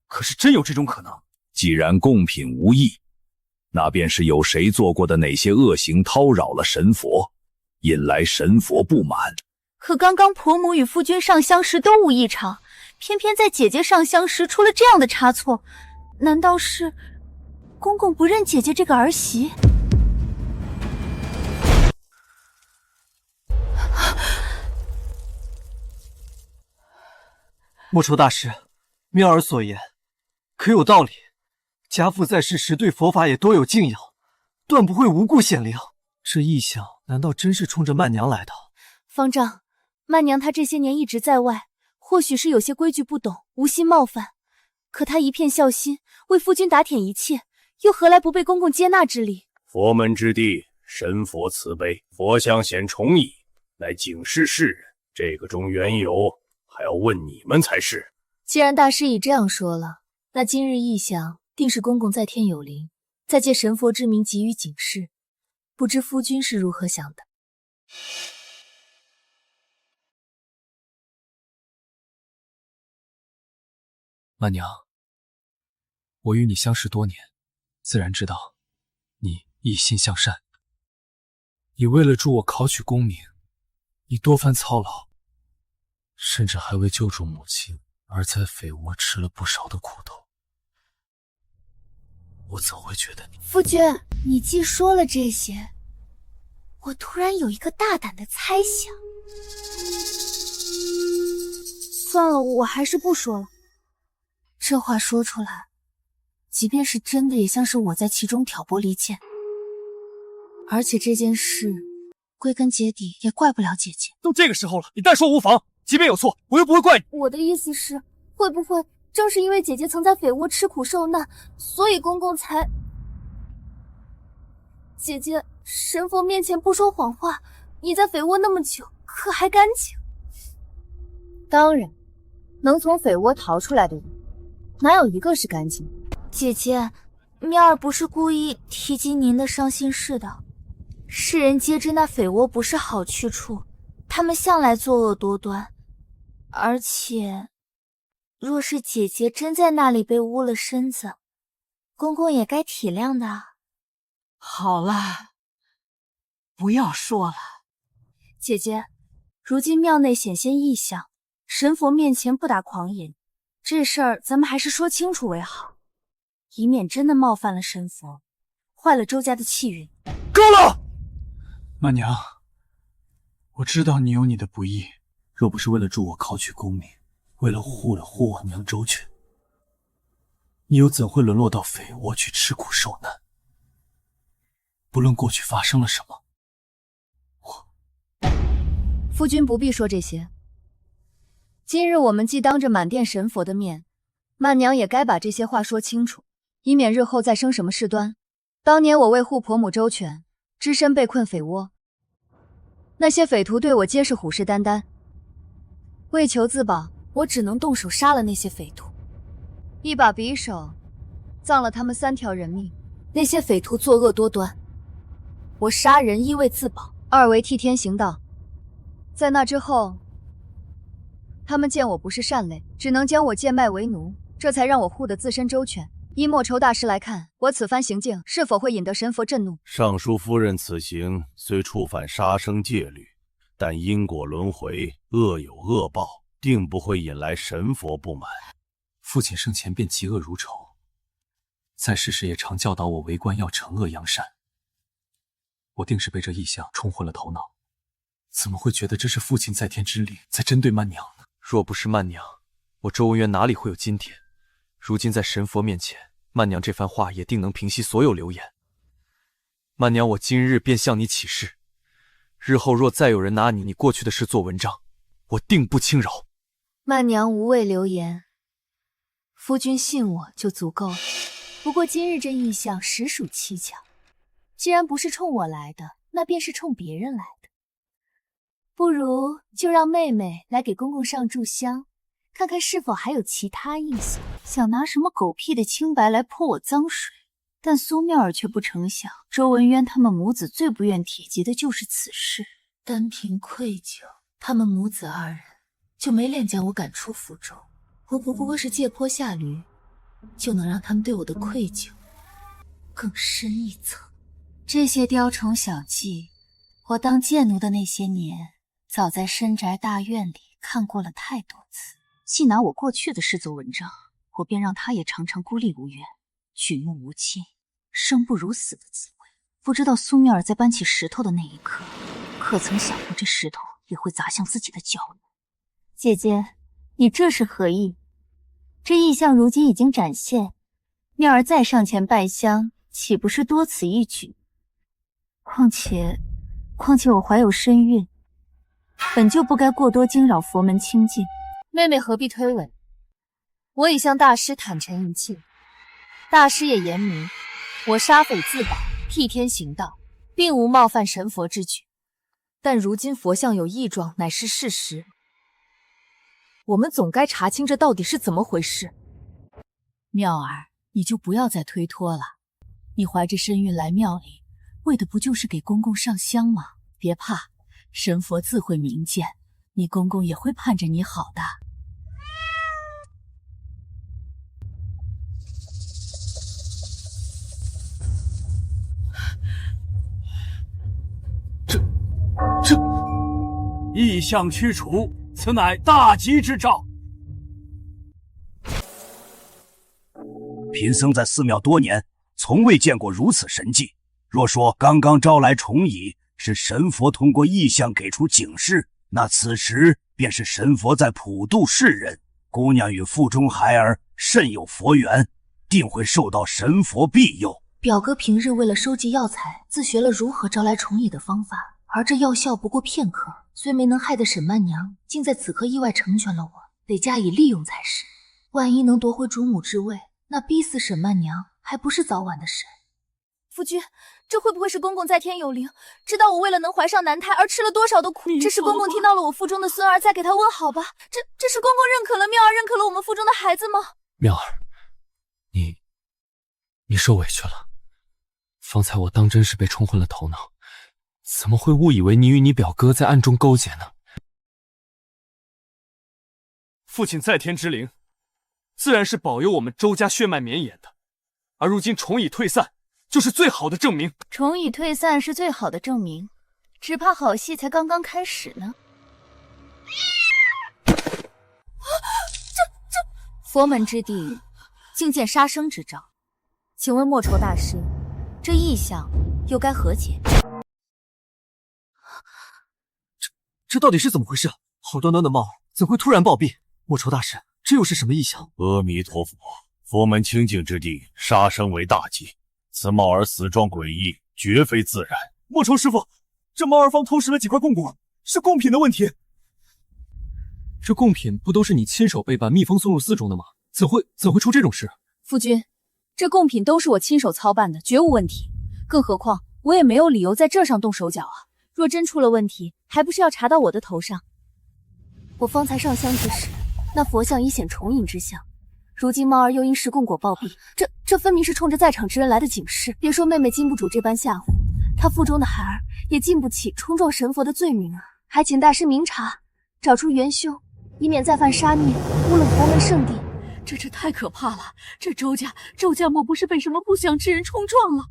可是真有这种可能？既然贡品无异，那便是有谁做过的哪些恶行叨扰了神佛，引来神佛不满。可刚刚婆母与夫君上香时都无异常，偏偏在姐姐上香时出了这样的差错，难道是公公不认姐姐这个儿媳？莫愁大师，妙儿所言可有道理？家父在世时对佛法也多有敬仰，断不会无故显灵。这异象难道真是冲着曼娘来的？方丈，曼娘她这些年一直在外，或许是有些规矩不懂，无心冒犯，可他一片孝心，为夫君打舔一切，又何来不被公公接纳之理？佛门之地，神佛慈悲，佛像显崇义，来警示世人。这个中缘由，还要问你们才是。既然大师已这样说了，那今日异象定是公公在天有灵，再借神佛之名给予警示，不知夫君是如何想的？曼娘，我与你相识多年，自然知道你一心向善。你为了助我考取功名，你多番操劳，甚至还为救助母亲而在匪窝吃了不少的苦头。我怎会觉得你……夫君，你既说了这些，我突然有一个大胆的猜想。算了，我还是不说了。这话说出来，即便是真的，也像是我在其中挑拨离间。而且这件事归根结底也怪不了姐姐。都这个时候了，你但说无妨，即便有错，我又不会怪你。我的意思是，会不会正是因为姐姐曾在匪窝吃苦受难，所以公公才……姐姐，神佛面前不说谎话，你在匪窝那么久，可还干净？当然，能从匪窝逃出来的人，哪有一个是干净？姐姐，妙儿不是故意提及您的伤心事的。世人皆知那匪窝不是好去处，他们向来作恶多端，而且若是姐姐真在那里被污了身子，公公也该体谅的。好了，不要说了。姐姐，如今庙内显现异象，神佛面前不打诳言，这事儿咱们还是说清楚为好，以免真的冒犯了神佛，坏了周家的气运。够了！曼娘，我知道你有你的不义，若不是为了助我考取功名，为了护我娘周全，你又怎会沦落到匪窝去吃苦受难？不论过去发生了什么，夫君不必说这些。今日我们既当着满殿神佛的面，曼娘也该把这些话说清楚，以免日后再生什么事端。当年我为护婆母周全，只身被困匪窝，那些匪徒对我皆是虎视眈眈，为求自保，我只能动手杀了那些匪徒，一把匕首葬了他们3条人命。那些匪徒作恶多端，我杀人一为自保，二为替天行道。在那之后，他们见我不是善类，只能将我贱卖为奴，这才让我护得自身周全。依莫愁大师来看，我此番行径是否会引得神佛震怒？尚书夫人此行虽触犯杀生戒律，但因果轮回，恶有恶报，定不会引来神佛不满。父亲生前便嫉恶如仇，在世时也常教导我为官要惩恶扬善。我定是被这异象冲昏了头脑，怎么会觉得这是父亲在天之灵在针对曼娘呢？若不是曼娘，我周文渊哪里会有今天？如今在神佛面前，曼娘这番话也定能平息所有流言。曼娘，我今日便向你起誓，日后若再有人拿你过去的事做文章，我定不轻饶。曼娘无谓流言，夫君信我就足够了。不过今日这异象实属蹊跷，既然不是冲我来的，那便是冲别人来的。不如就让妹妹来给公公上炷香，看看是否还有其他异象。想拿什么狗屁的清白来泼我脏水，但苏妙儿却不成想，周文渊他们母子最不愿提及的就是此事。单凭愧疚，他们母子2人就没脸将我赶出府中。我不过是借坡下驴，就能让他们对我的愧疚更深一层。这些雕虫小技，我当贱奴的那些年，早在深宅大院里看过了太多次。既拿我过去的事做文章，我便让他也尝尝孤立无援、举目无亲、生不如死的滋味。不知道苏妙儿在搬起石头的那一刻，可曾想过这石头也会砸向自己的脚呢？姐姐，你这是何意？这异象如今已经展现，妙儿再上前拜香，岂不是多此一举？况且我怀有身孕，本就不该过多惊扰佛门清净。妹妹何必推诿？我已向大师坦陈一切，大师也言明，我杀匪自保，替天行道，并无冒犯神佛之举。但如今佛像有异状，乃是事实。我们总该查清这到底是怎么回事。妙儿，你就不要再推脱了。你怀着身孕来庙里，为的不就是给公公上香吗？别怕，神佛自会明鉴，你公公也会盼着你好的。这异象驱除，此乃大吉之兆。贫僧在寺庙多年，从未见过如此神迹。若说刚刚招来虫蚁是神佛通过异象给出警示，那此时便是神佛在普度世人。姑娘与腹中孩儿甚有佛缘，定会受到神佛庇佑。表哥平日为了收集药材，自学了如何招来虫蚁的方法，而这药效不过片刻，虽没能害得沈曼娘，竟在此刻意外成全了我，得加以利用才是。万一能夺回主母之位，那逼死沈曼娘还不是早晚的事。夫君，这会不会是公公在天有灵，知道我为了能怀上男胎而吃了多少的苦？这是公公听到了我腹中的孙儿，再给他问好吧？这是公公认可了妙儿，认可了我们腹中的孩子吗？妙儿，你受委屈了。方才我当真是被冲昏了头脑，怎么会误以为你与你表哥在暗中勾结呢？父亲在天之灵，自然是保佑我们周家血脉绵延的，而如今虫蚁退散，就是最好的证明。虫蚁退散是最好的证明，只怕好戏才刚刚开始呢。佛门之地，竟见杀生之兆，请问莫愁大师，这异象又该何解？这到底是怎么回事？好端端的猫儿怎会突然暴毙？莫愁大师，这又是什么异象？阿弥陀佛，佛门清净之地，杀生为大忌。此猫儿死状诡异，绝非自然。莫愁师傅，这猫儿方偷食了几块贡果，是贡品的问题。这贡品不都是你亲手被把密封送入寺中的吗？怎会出这种事？夫君，这贡品都是我亲手操办的，绝无问题。更何况我也没有理由在这上动手脚啊！若真出了问题，还不是要查到我的头上？我方才上香之时，那佛像已显虫影之象，如今猫儿又因食贡果暴毙，这分明是冲着在场之人来的警示。别说妹妹经不住这般吓唬，她腹中的孩儿也经不起冲撞神佛的罪名啊！还请大师明察，找出元凶，以免再犯杀孽，污了佛门圣地。这太可怕了！这周家莫不是被什么不祥之人冲撞了？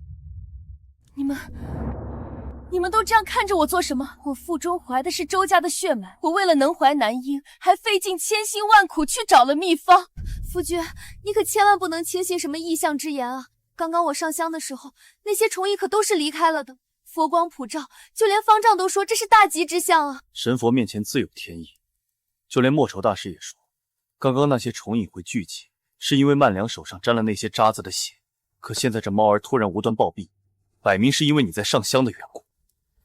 你们都这样看着我做什么？我腹中怀的是周家的血脉，我为了能怀男婴，还费尽千辛万苦去找了秘方。夫君，你可千万不能轻信什么异象之言啊！刚刚我上香的时候，那些虫蚁可都是离开了的，佛光普照，就连方丈都说这是大吉之象啊！神佛面前自有天意，就连莫愁大师也说，刚刚那些虫蚁会聚集，是因为曼良手上沾了那些渣子的血。可现在这猫儿突然无端暴毙，摆明是因为你在上香的缘故。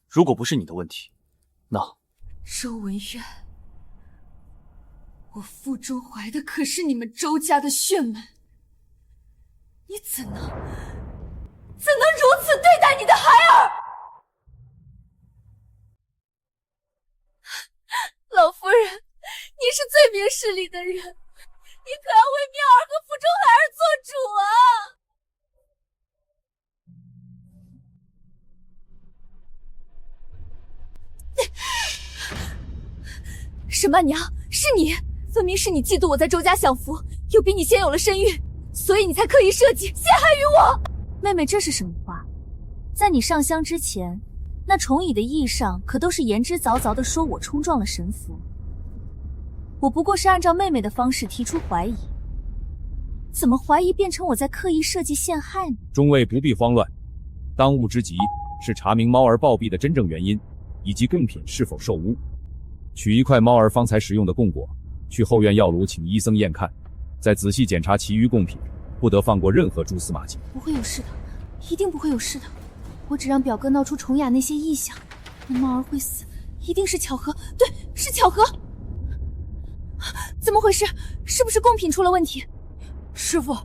如果不是你的问题，那周文渊，我腹中怀的可是你们周家的血脉，你怎能如此对待你的孩儿？老夫人，你是最明事理的人，你可要为妙儿和腹中孩儿做主啊！沈曼娘，是你，分明是你嫉妒我在周家享福，又比你先有了身孕，所以你才刻意设计陷害于我。妹妹，这是什么话？在你上香之前，那虫蚁的异上可都是言之凿凿的说我冲撞了神佛。我不过是按照妹妹的方式提出怀疑，怎么怀疑变成我在刻意设计陷害呢？众位不必慌乱，当务之急是查明猫儿暴毙的真正原因，以及贡品是否受污。取一块猫儿方才食用的贡果，去后院药炉请医僧验看，再仔细检查其余贡品，不得放过任何蛛丝马迹。不会有事的，一定不会有事的。我只让表哥闹出虫雅那些异象，那猫儿会死，一定是巧合，对，是巧合。怎么回事？是不是贡品出了问题？师傅，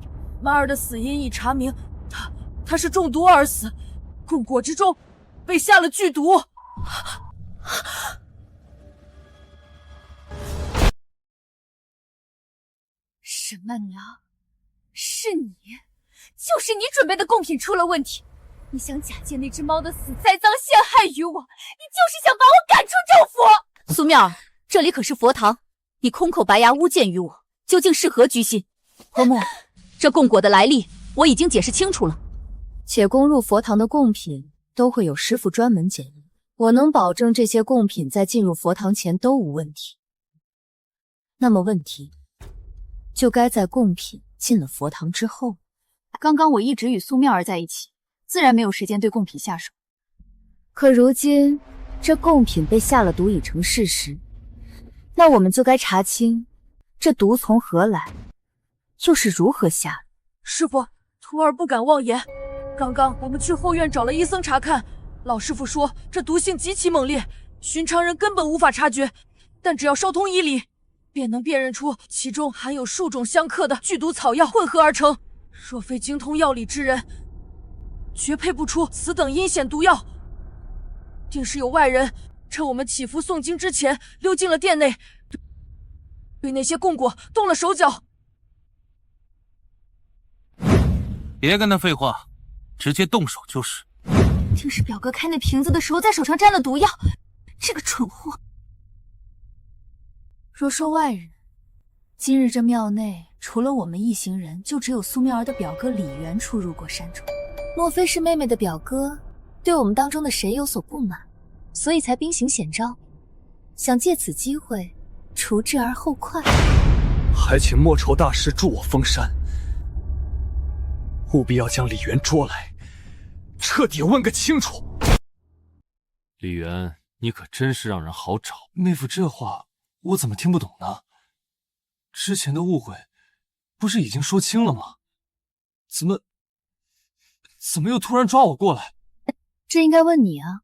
曼儿的死因已查明，他是中毒而死，供果之中被下了剧毒。沈曼娘，是你，就是你准备的贡品出了问题。你想假借那只猫的死栽赃陷害于我，你就是想把我赶出州府。苏妙儿，这里可是佛堂，你空口白牙诬陷于我，究竟是何居心？婆母，这供果的来历我已经解释清楚了。且供入佛堂的贡品都会有师傅专门检验，我能保证这些贡品在进入佛堂前都无问题。那么问题就该在贡品进了佛堂之后。刚刚我一直与苏妙儿在一起，自然没有时间对贡品下手。可如今这贡品被下了毒已成事实，那我们就该查清这毒从何来，又是如何下的。师傅，徒儿不敢妄言。刚刚我们去后院找了医僧查看，老师傅说这毒性极其猛烈，寻常人根本无法察觉，但只要烧通医理，便能辨认出其中含有数种相克的剧毒草药混合而成。若非精通药理之人，绝配不出此等阴险毒药。定是有外人趁我们祈福诵经之前溜进了殿内，对那些供果动了手脚。别跟他废话，直接动手就是。定是表哥开那瓶子的时候在手上沾了毒药，这个蠢货。若说外人，今日这庙内除了我们一行人，就只有苏妙儿的表哥李元出入过山中。莫非是妹妹的表哥对我们当中的谁有所不满，所以才兵行险招，想借此机会除之而后快？还请莫愁大师助我封山，务必要将李元捉来，彻底问个清楚。李元，你可真是让人好找。妹夫这话我怎么听不懂呢？之前的误会不是已经说清了吗？怎么又突然抓我过来？这应该问你啊。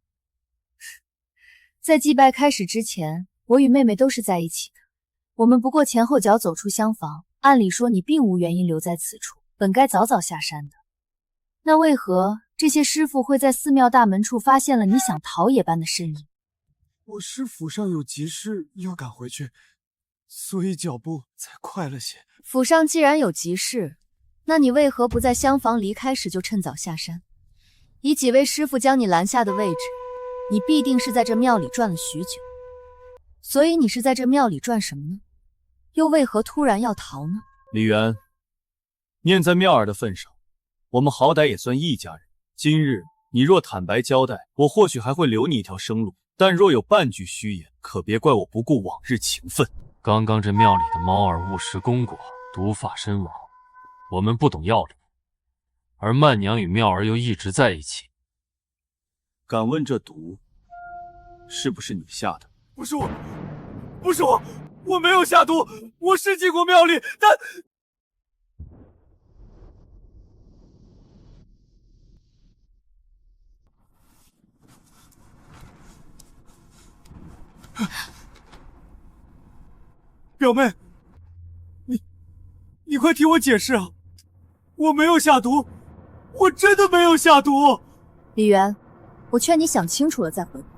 在祭拜开始之前，我与妹妹都是在一起的，我们不过前后脚走出厢房，按理说你并无原因留在此处，本该早早下山的。那为何这些师傅会在寺庙大门处发现了你想逃也般的身影？我师府上有急事要赶回去，所以脚步才快了些。府上既然有急事，那你为何不在厢房离开时就趁早下山？以几位师傅将你拦下的位置，你必定是在这庙里转了许久。所以你是在这庙里转什么呢？又为何突然要逃呢？李元，念在妙儿的份上，我们好歹也算一家人。今日你若坦白交代，我或许还会留你一条生路，但若有半句虚言，可别怪我不顾往日情分。刚刚这庙里的猫儿误食功果，毒发身亡，我们不懂药理，而曼娘与妙儿又一直在一起。敢问这毒是不是你下的？不是我，不是我，我没有下毒，我是进过庙里，但……表妹，你快替我解释啊！我没有下毒，我真的没有下毒。李元，我劝你想清楚了再回国。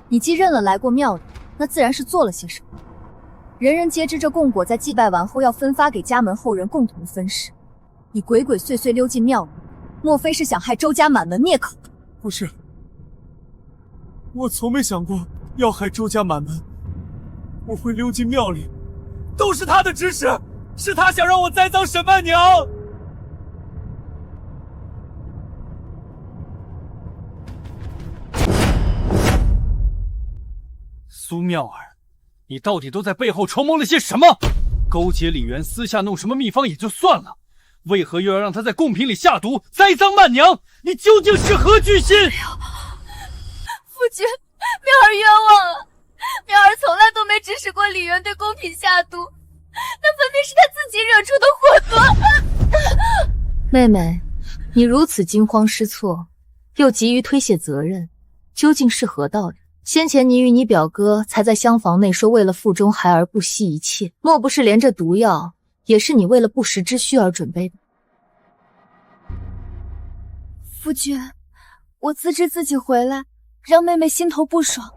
你既认了来过庙里，那自然是做了些什么。人人皆知这供果在祭拜完后要分发给家门后人共同分食，你鬼鬼祟祟溜进庙里，莫非是想害周家满门灭口？不是，我从没想过要害周家满门。我会溜进庙里，都是他的指使，是他想让我栽赃沈曼娘。苏妙儿，你到底都在背后筹谋了些什么？勾结李元，私下弄什么秘方也就算了，为何又要让他在贡品里下毒，栽赃曼娘？你究竟是何居心？夫君，妙儿冤枉了。妙儿从来都没指使过李元对贡品下毒，那分明是他自己惹出的祸端。妹妹，你如此惊慌失措，又急于推卸责任，究竟是何道理？先前你与你表哥才在厢房内说为了腹中孩儿不惜一切，莫不是连这毒药也是你为了不时之需而准备的？夫君，我自知自己回来让妹妹心头不爽，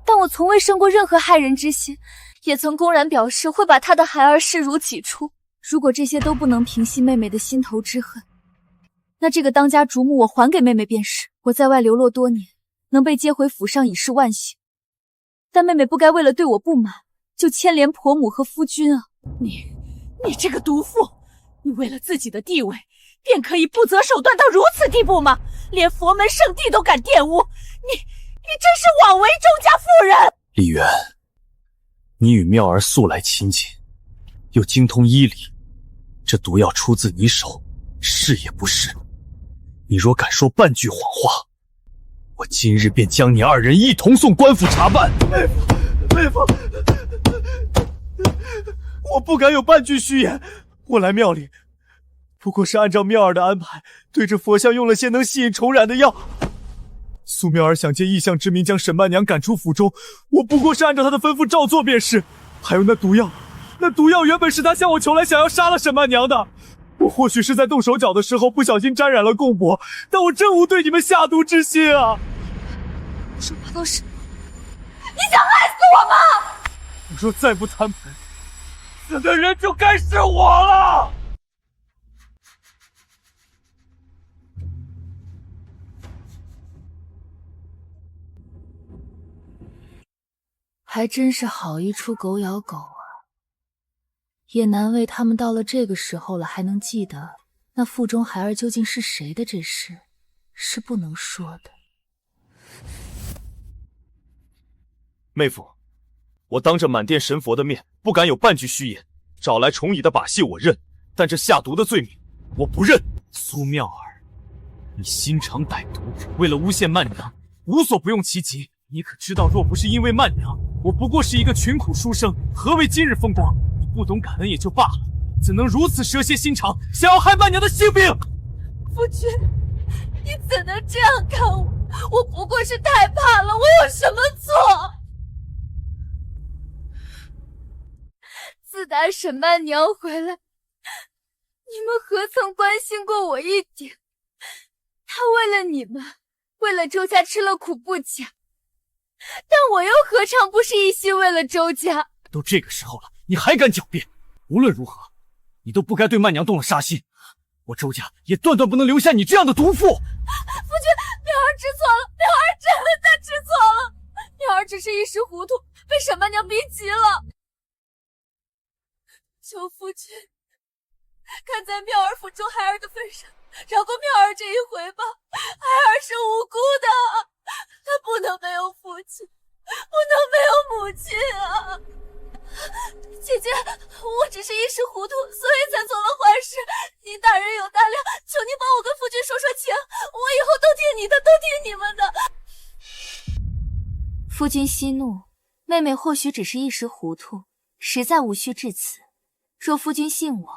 但我从未生过任何害人之心，也曾公然表示会把她的孩儿视如己出。如果这些都不能平息妹妹的心头之恨，那这个当家主母我还给妹妹便是。我在外流落多年，能被接回府上已是万幸，但妹妹不该为了对我不满就牵连婆母和夫君啊！你这个毒妇，你为了自己的地位便可以不择手段到如此地步吗？连佛门圣地都敢玷污，你真是枉为周家妇人！李渊，你与妙儿素来亲近，又精通医理，这毒药出自你手，是也不是？你若敢说半句谎话，我今日便将你二人一同送官府查办。妹夫，我不敢有半句虚言。我来庙里，不过是按照妙儿的安排，对着佛像用了些能吸引虫染的药。苏妙儿想借异象之名将沈曼娘赶出府中，我不过是按照她的吩咐照做便是。还有那毒药，那毒药原本是她向我求来，想要杀了沈曼娘的。我或许是在动手脚的时候不小心沾染了贡帛，但我真无对你们下毒之心啊！什么都是你想害死我吗？我若再不摊牌，死的人就该是我了。还真是好一出狗咬狗啊！也难为他们到了这个时候了，还能记得那腹中孩儿究竟是谁的，这事是不能说的。妹夫，我当着满殿神佛的面，不敢有半句虚言。找来重乙的把戏我认，但这下毒的罪名，我不认。苏妙儿，你心肠歹毒，为了诬陷曼娘，无所不用其极。你可知道，若不是因为曼娘，我不过是一个群苦书生，何为今日风光？你不懂感恩也就罢了，怎能如此蛇蝎心肠，想要害曼娘的性命？夫君，你怎能这样看我？我不过是太怕了，我有什么错？自打沈曼娘回来，你们何曾关心过我一点？她为了你们，为了周家吃了苦不假，但我又何尝不是一心为了周家？都这个时候了，你还敢狡辩？无论如何，你都不该对曼娘动了杀心。我周家也断断不能留下你这样的毒妇。夫君，苗儿知错了，苗儿真的知错了，苗儿只是一时糊涂，被沈曼娘逼急了。求夫君看在妙儿腹中孩儿的份上，饶过妙儿这一回吧。孩儿是无辜的，她不能没有父亲，不能没有母亲啊！姐姐，我只是一时糊涂，所以才做了坏事。您大人有大量，求您帮我跟夫君说说情，我以后都听你的，都听你们的。夫君息怒，妹妹或许只是一时糊涂，实在无需至此。若夫君信我，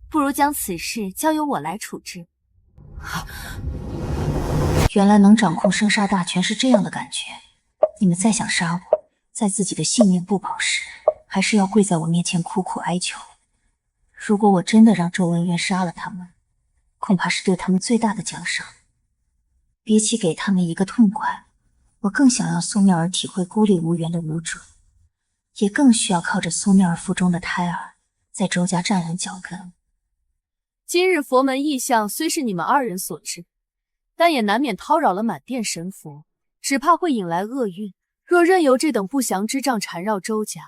不如将此事交由我来处置。原来能掌控生杀大权是这样的感觉。你们再想杀我，在自己的性命不保时，还是要跪在我面前苦苦哀求。如果我真的让周文渊杀了他们，恐怕是对他们最大的奖赏。比起给他们一个痛快，我更想让苏妙儿体会孤立无援的无助，也更需要靠着苏妙儿腹中的胎儿在周家站稳脚跟。今日佛门异象虽是你们二人所致，但也难免叨扰了满殿神佛，只怕会引来厄运。若任由这等不祥之兆缠绕周家，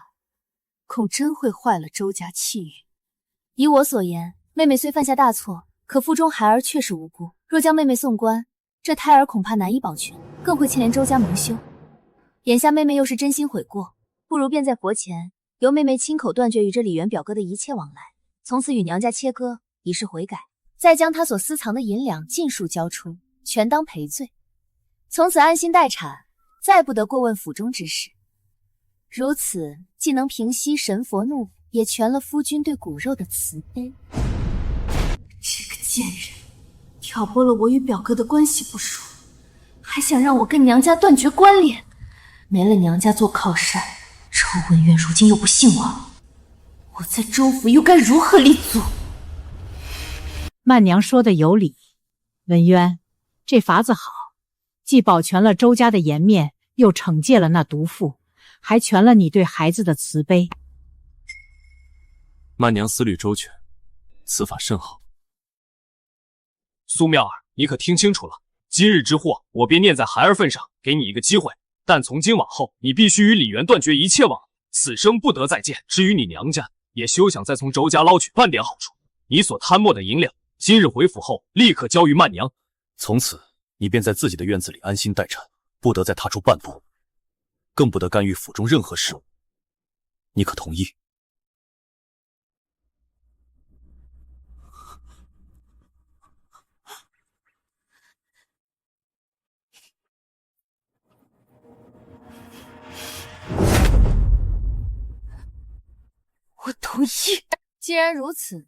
恐真会坏了周家气运。以我所言，妹妹虽犯下大错，可腹中孩儿确实无辜。若将妹妹送官，这胎儿恐怕难以保全，更会牵连周家蒙羞。眼下妹妹又是真心悔过，不如便在佛前由妹妹亲口断绝与这李元表哥的一切往来，从此与娘家切割，以示悔改，再将他所私藏的银两尽数交出，全当赔罪。从此安心待产，再不得过问府中之事。如此既能平息神佛怒，也全了夫君对骨肉的慈悲。这个贱人，挑拨了我与表哥的关系不说，还想让我跟娘家断绝关联。没了娘家做靠山，周文渊如今又不姓王，我在周府又该如何立足？曼娘说的有理，文渊，这法子好，既保全了周家的颜面，又惩戒了那毒妇，还全了你对孩子的慈悲。曼娘思虑周全，此法甚好。苏妙儿，你可听清楚了，今日之祸，我便念在孩儿份上，给你一个机会。但从今往后，你必须与李元断绝一切往来，此生不得再见。至于你娘家，也休想再从周家捞取半点好处。你所贪墨的银两，今日回府后立刻交于曼娘。从此，你便在自己的院子里安心待产，不得再踏出半步，更不得干预府中任何事务。你可同意？我同意。既然如此，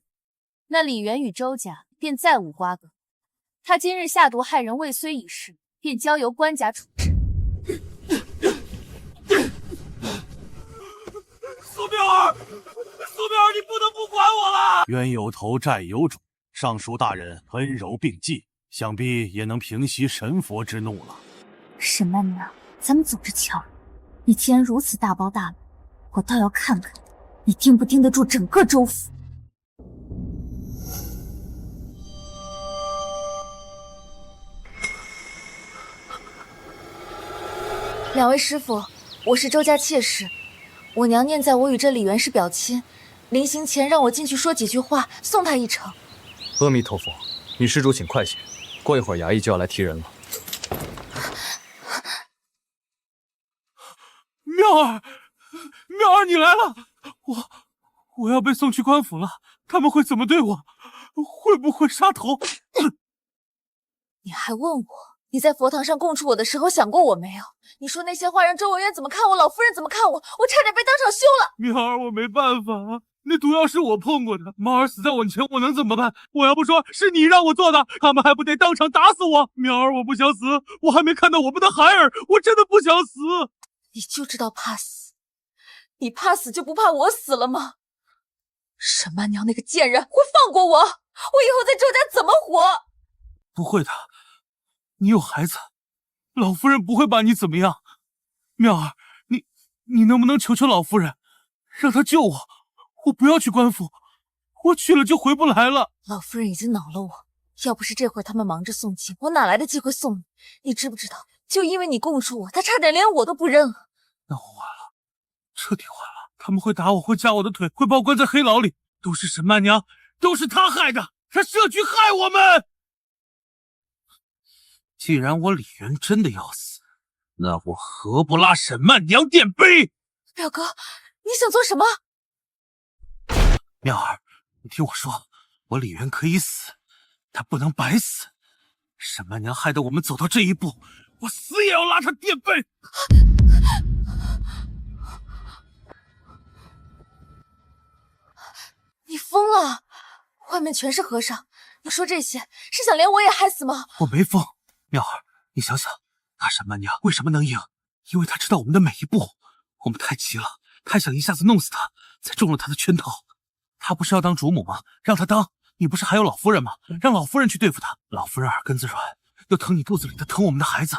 那李元与周家便再无瓜葛。他今日下毒害人未遂一事，便交由官家处置。苏妙儿，你不能不管我了！冤有头债有主，尚书大人温柔并济，想必也能平息神佛之怒了。沈曼娘，咱们走着瞧。你既然如此大包大揽，我倒要看看你盯不盯得住整个州府。两位师傅，我是周家妾室，我娘念在我与这李元是表亲，临行前让我进去说几句话，送他一程。阿弥陀佛，女施主请快些，过一会儿衙役就要来提人了。妙儿，你来了！我要被送去官府了，他们会怎么对我？会不会杀头？你还问我，你在佛堂上供出我的时候想过我没有？你说那些话让周文渊怎么看我，老夫人怎么看我，我差点被当场休了。妙儿，我没办法啊，那毒药是我碰过的，猫儿死在我前，我能怎么办？我要不说是你让我做的，他们还不得当场打死我？妙儿，我不想死，我还没看到我们的孩儿，我真的不想死。你就知道怕死，你怕死就不怕我死了吗？沈曼娘那个贱人会放过我？我以后在周家怎么活？不会的，你有孩子，老夫人不会把你怎么样。妙儿，你能不能求求老夫人，让她救我？我不要去官府，我去了就回不来了。老夫人已经恼了我，要不是这会他们忙着送亲，我哪来的机会送你？你知不知道，就因为你供出我，她差点连我都不认了。那我完了，彻底完了。他们会打我，会夹我的腿，会把我关在黑牢里，都是沈曼娘，都是她害的，她设局害我们。既然我李元真的要死，那我何不拉沈曼娘垫背？表哥，你想做什么？妙儿，你听我说，我李元可以死，他不能白死。沈曼娘害得我们走到这一步，我死也要拉她垫背。你疯了！外面全是和尚，你说这些是想连我也害死吗？我没疯，妙儿，你想想，那沈曼娘为什么能赢？因为她知道我们的每一步。我们太急了，太想一下子弄死她，才中了她的圈套。她不是要当主母吗？让她当。你不是还有老夫人吗？让老夫人去对付她。老夫人耳根子软，又疼你肚子里的，疼我们的孩子。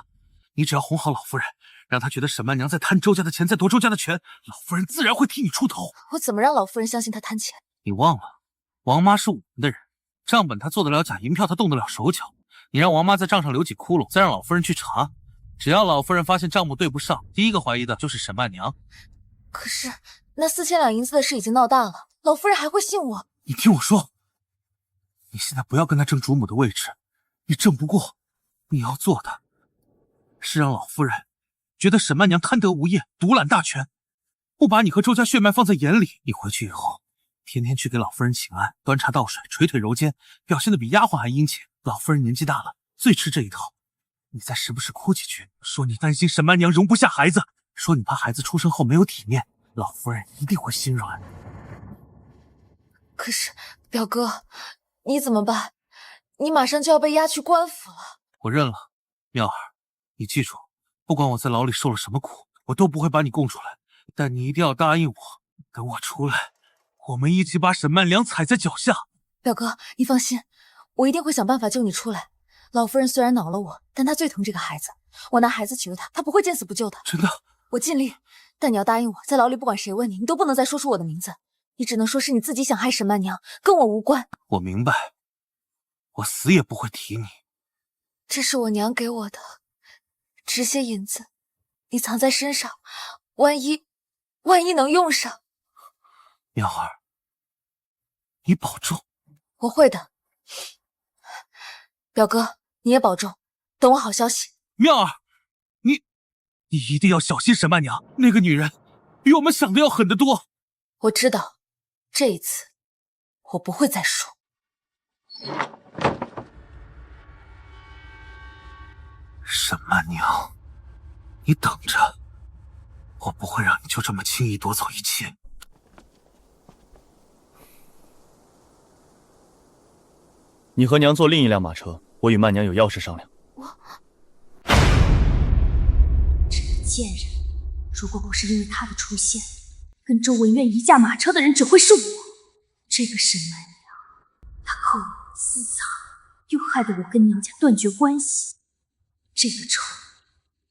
你只要哄好老夫人，让她觉得沈曼娘在贪周家的钱，在夺周家的权，老夫人自然会替你出头。我怎么让老夫人相信她贪钱？你忘了，王妈是我们的人，账本她做得了假银票，她动得了手脚。你让王妈在账上留几窟窿，再让老夫人去查。只要老夫人发现账目对不上，第一个怀疑的就是沈曼娘。可是那4000两银子的事已经闹大了，老夫人还会信我？你听我说，你现在不要跟她争主母的位置，你争不过，你要做的是让老夫人觉得沈曼娘贪得无厌，独揽大权，不把你和周家血脉放在眼里。你回去以后，天天去给老夫人请安，端茶倒水，捶腿揉肩，表现得比丫鬟还殷切。老夫人年纪大了，最吃这一套。你再时不时哭几句，说你担心沈曼娘容不下孩子，说你怕孩子出生后没有体面，老夫人一定会心软。可是表哥，你怎么办？你马上就要被押去官府了。我认了，妙儿，你记住，不管我在牢里受了什么苦，我都不会把你供出来，但你一定要答应我，等我出来，我们一起把沈曼良踩在脚下。表哥，你放心，我一定会想办法救你出来。老夫人虽然恼了我，但她最疼这个孩子，我拿孩子求她，她不会见死不救的。真的？我尽力，但你要答应我，在牢里不管谁问你，你都不能再说出我的名字，你只能说是你自己想害沈曼娘，跟我无关。我明白，我死也不会提你。这是我娘给我的止血引子，你藏在身上，万一能用上。妙儿，你保重。我会的。表哥，你也保重，等我好消息。妙儿，你一定要小心沈曼娘，那个女人比我们想的要狠得多。我知道，这一次我不会再输。沈曼娘，你等着，我不会让你就这么轻易夺走一切。你和娘坐另一辆马车，我与曼娘有要事商量。这个贱人，如果不是因为他的出现，跟周文渊一驾马车的人只会是我。这个沈曼娘，她扣我私藏，又害得我跟娘家断绝关系，这个仇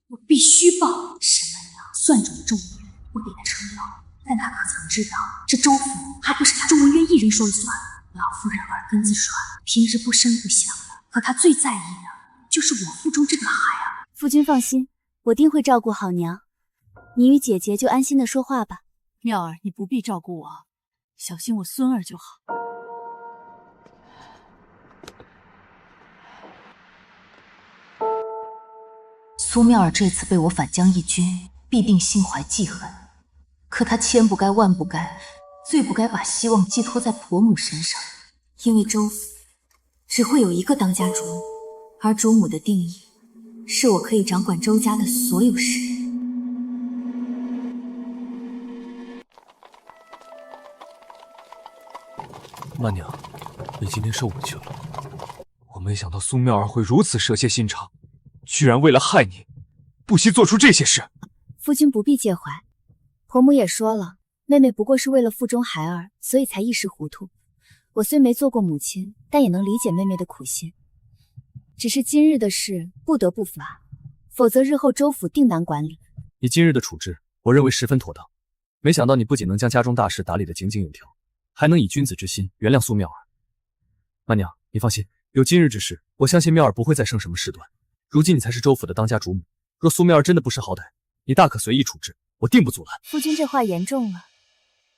我必须报。沈曼娘算准了周文渊，我给他撑腰，但他可曾知道，这周府还不是他周文渊一人说了算。老夫人耳根子软，平日不声不响的，可她最在意的就是我腹中这个孩儿。夫君放心，我定会照顾好娘。你与姐姐就安心的说话吧。妙儿，你不必照顾我，小心我孙儿就好。苏妙儿这次被我反将一军，必定心怀记恨。可她千不该万不该，最不该把希望寄托在婆母身上。因为周府只会有一个当家主母，而主母的定义是我可以掌管周家的所有事。曼娘，你今天受委屈了。我没想到苏妙儿会如此蛇蝎心肠，居然为了害你，不惜做出这些事。夫君不必介怀，婆母也说了，妹妹不过是为了腹中孩儿，所以才一时糊涂。我虽没做过母亲，但也能理解妹妹的苦心。只是今日的事不得不罚，否则日后周府定难管理。你今日的处置，我认为十分妥当。没想到你不仅能将家中大事打理得井井有条，还能以君子之心原谅苏妙儿。曼娘，你放心，有今日之事，我相信妙儿不会再生什么事端。如今你才是周府的当家主母，若苏妙儿真的不识好歹，你大可随意处置，我定不阻拦。夫君这话严重了，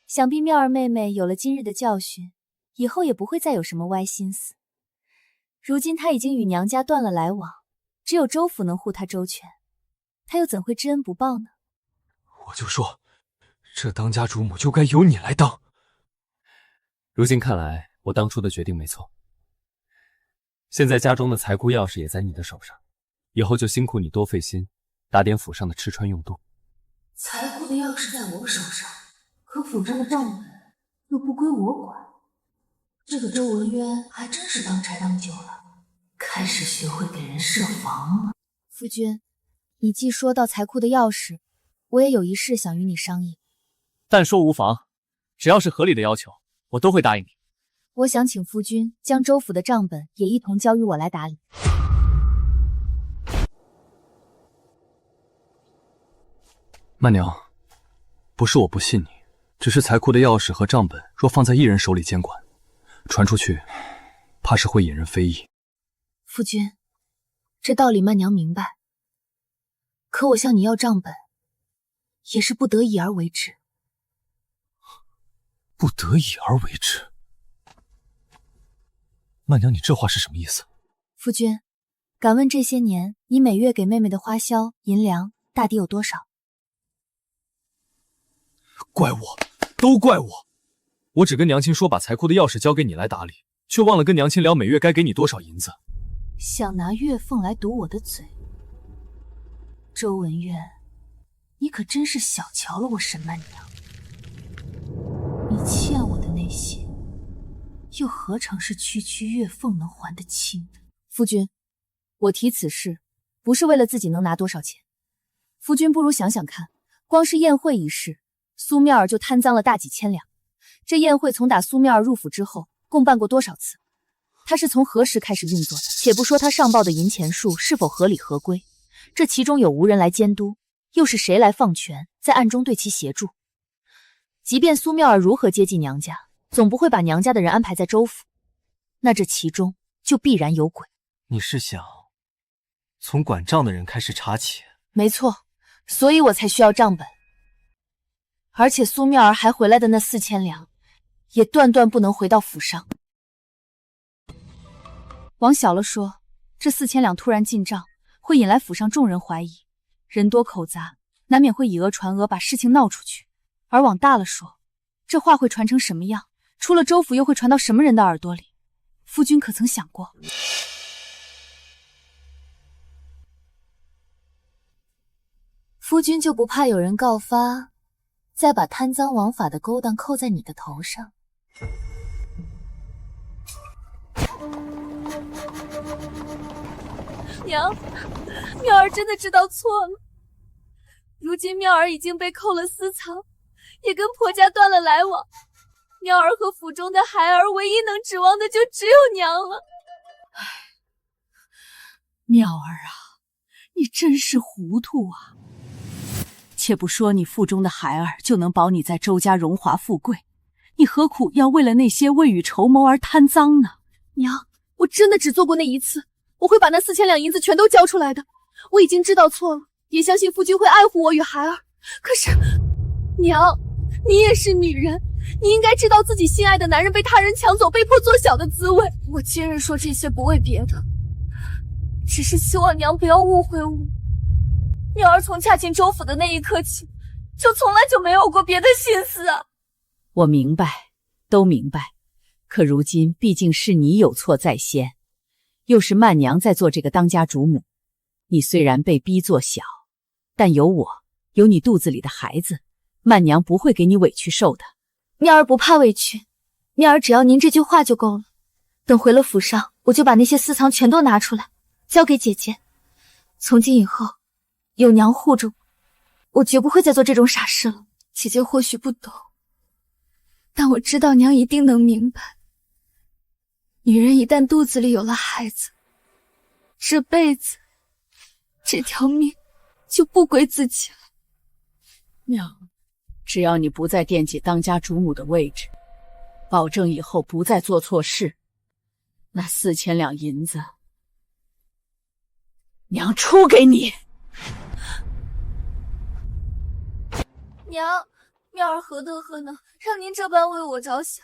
想必妙儿妹妹有了今日的教训，以后也不会再有什么歪心思。如今她已经与娘家断了来往，只有周府能护她周全，她又怎会知恩不报呢？我就说，这当家主母就该由你来当。如今看来，我当初的决定没错。现在家中的财库钥匙也在你的手上，以后就辛苦你多费心，打点府上的吃穿用度。财库的钥匙在我手上，可府上的账本又不归我管。这个周文渊还真是当差当久了，开始学会给人设防了。夫君，你既说到财库的钥匙，我也有一事想与你商议。但说无妨，只要是合理的要求，我都会答应你。我想请夫君将周府的账本也一同交予我来打理。曼娘，不是我不信你，只是财库的钥匙和账本若放在一人手里监管，传出去，怕是会引人非议。夫君，这道理曼娘明白，可我向你要账本，也是不得已而为之。不得已而为之？曼娘，你这话是什么意思？夫君，敢问这些年你每月给妹妹的花销、银粮大抵有多少？怪我，都怪我！我只跟娘亲说把财库的钥匙交给你来打理，却忘了跟娘亲聊每月该给你多少银子。想拿月俸来堵我的嘴，周文渊，你可真是小瞧了我沈曼娘。你欠我的那些，又何尝是区区月俸能还得清的？夫君，我提此事不是为了自己能拿多少钱，夫君不如想想看，光是宴会一事，苏妙儿就贪赃了大几千两。这宴会从打苏妙儿入府之后，共办过多少次？他是从何时开始运作的？且不说他上报的银钱数是否合理合规，这其中有无人来监督，又是谁来放权，在暗中对其协助？即便苏妙儿如何接近娘家，总不会把娘家的人安排在州府，那这其中就必然有鬼。你是想从管账的人开始查起？没错，所以我才需要账本。而且苏妙儿还回来的那4000两，也断断不能回到府上。往小了说，这4000两突然进账，会引来府上众人怀疑，人多口杂，难免会以讹传讹，把事情闹出去。而往大了说，这话会传成什么样？出了州府又会传到什么人的耳朵里？夫君可曾想过？夫君就不怕有人告发，再把贪赃枉法的勾当扣在你的头上？娘，妙儿真的知道错了。如今妙儿已经被扣了私藏，也跟婆家断了来往。妙儿和府中的孩儿唯一能指望的就只有娘了。妙儿啊，你真是糊涂啊！且不说你腹中的孩儿就能保你在周家荣华富贵，你何苦要为了那些未雨绸缪而贪赃呢？娘，我真的只做过那一次，我会把那4000两银子全都交出来的。我已经知道错了，也相信夫君会爱护我与孩儿。可是，娘，你也是女人，你应该知道自己心爱的男人被他人抢走，被迫做小的滋味。我今日说这些不为别的，只是希望娘不要误会我。妙儿从嫁进州府的那一刻起，就从来就没有过别的心思啊。我明白，都明白。可如今毕竟是你有错在先，又是曼娘在做这个当家主母。你虽然被逼做小，但有我，有你肚子里的孩子，曼娘不会给你委屈受的。妙儿不怕委屈，妙儿只要您这句话就够了。等回了府上，我就把那些私藏全都拿出来，交给姐姐。从今以后，有娘护着我绝不会再做这种傻事了。姐姐或许不懂，但我知道娘一定能明白。女人一旦肚子里有了孩子，这辈子这条命就不归自己了。娘，只要你不再惦记当家主母的位置，保证以后不再做错事，那4000两银子，娘出给你。娘，妙儿何德何能，让您这般为我着想？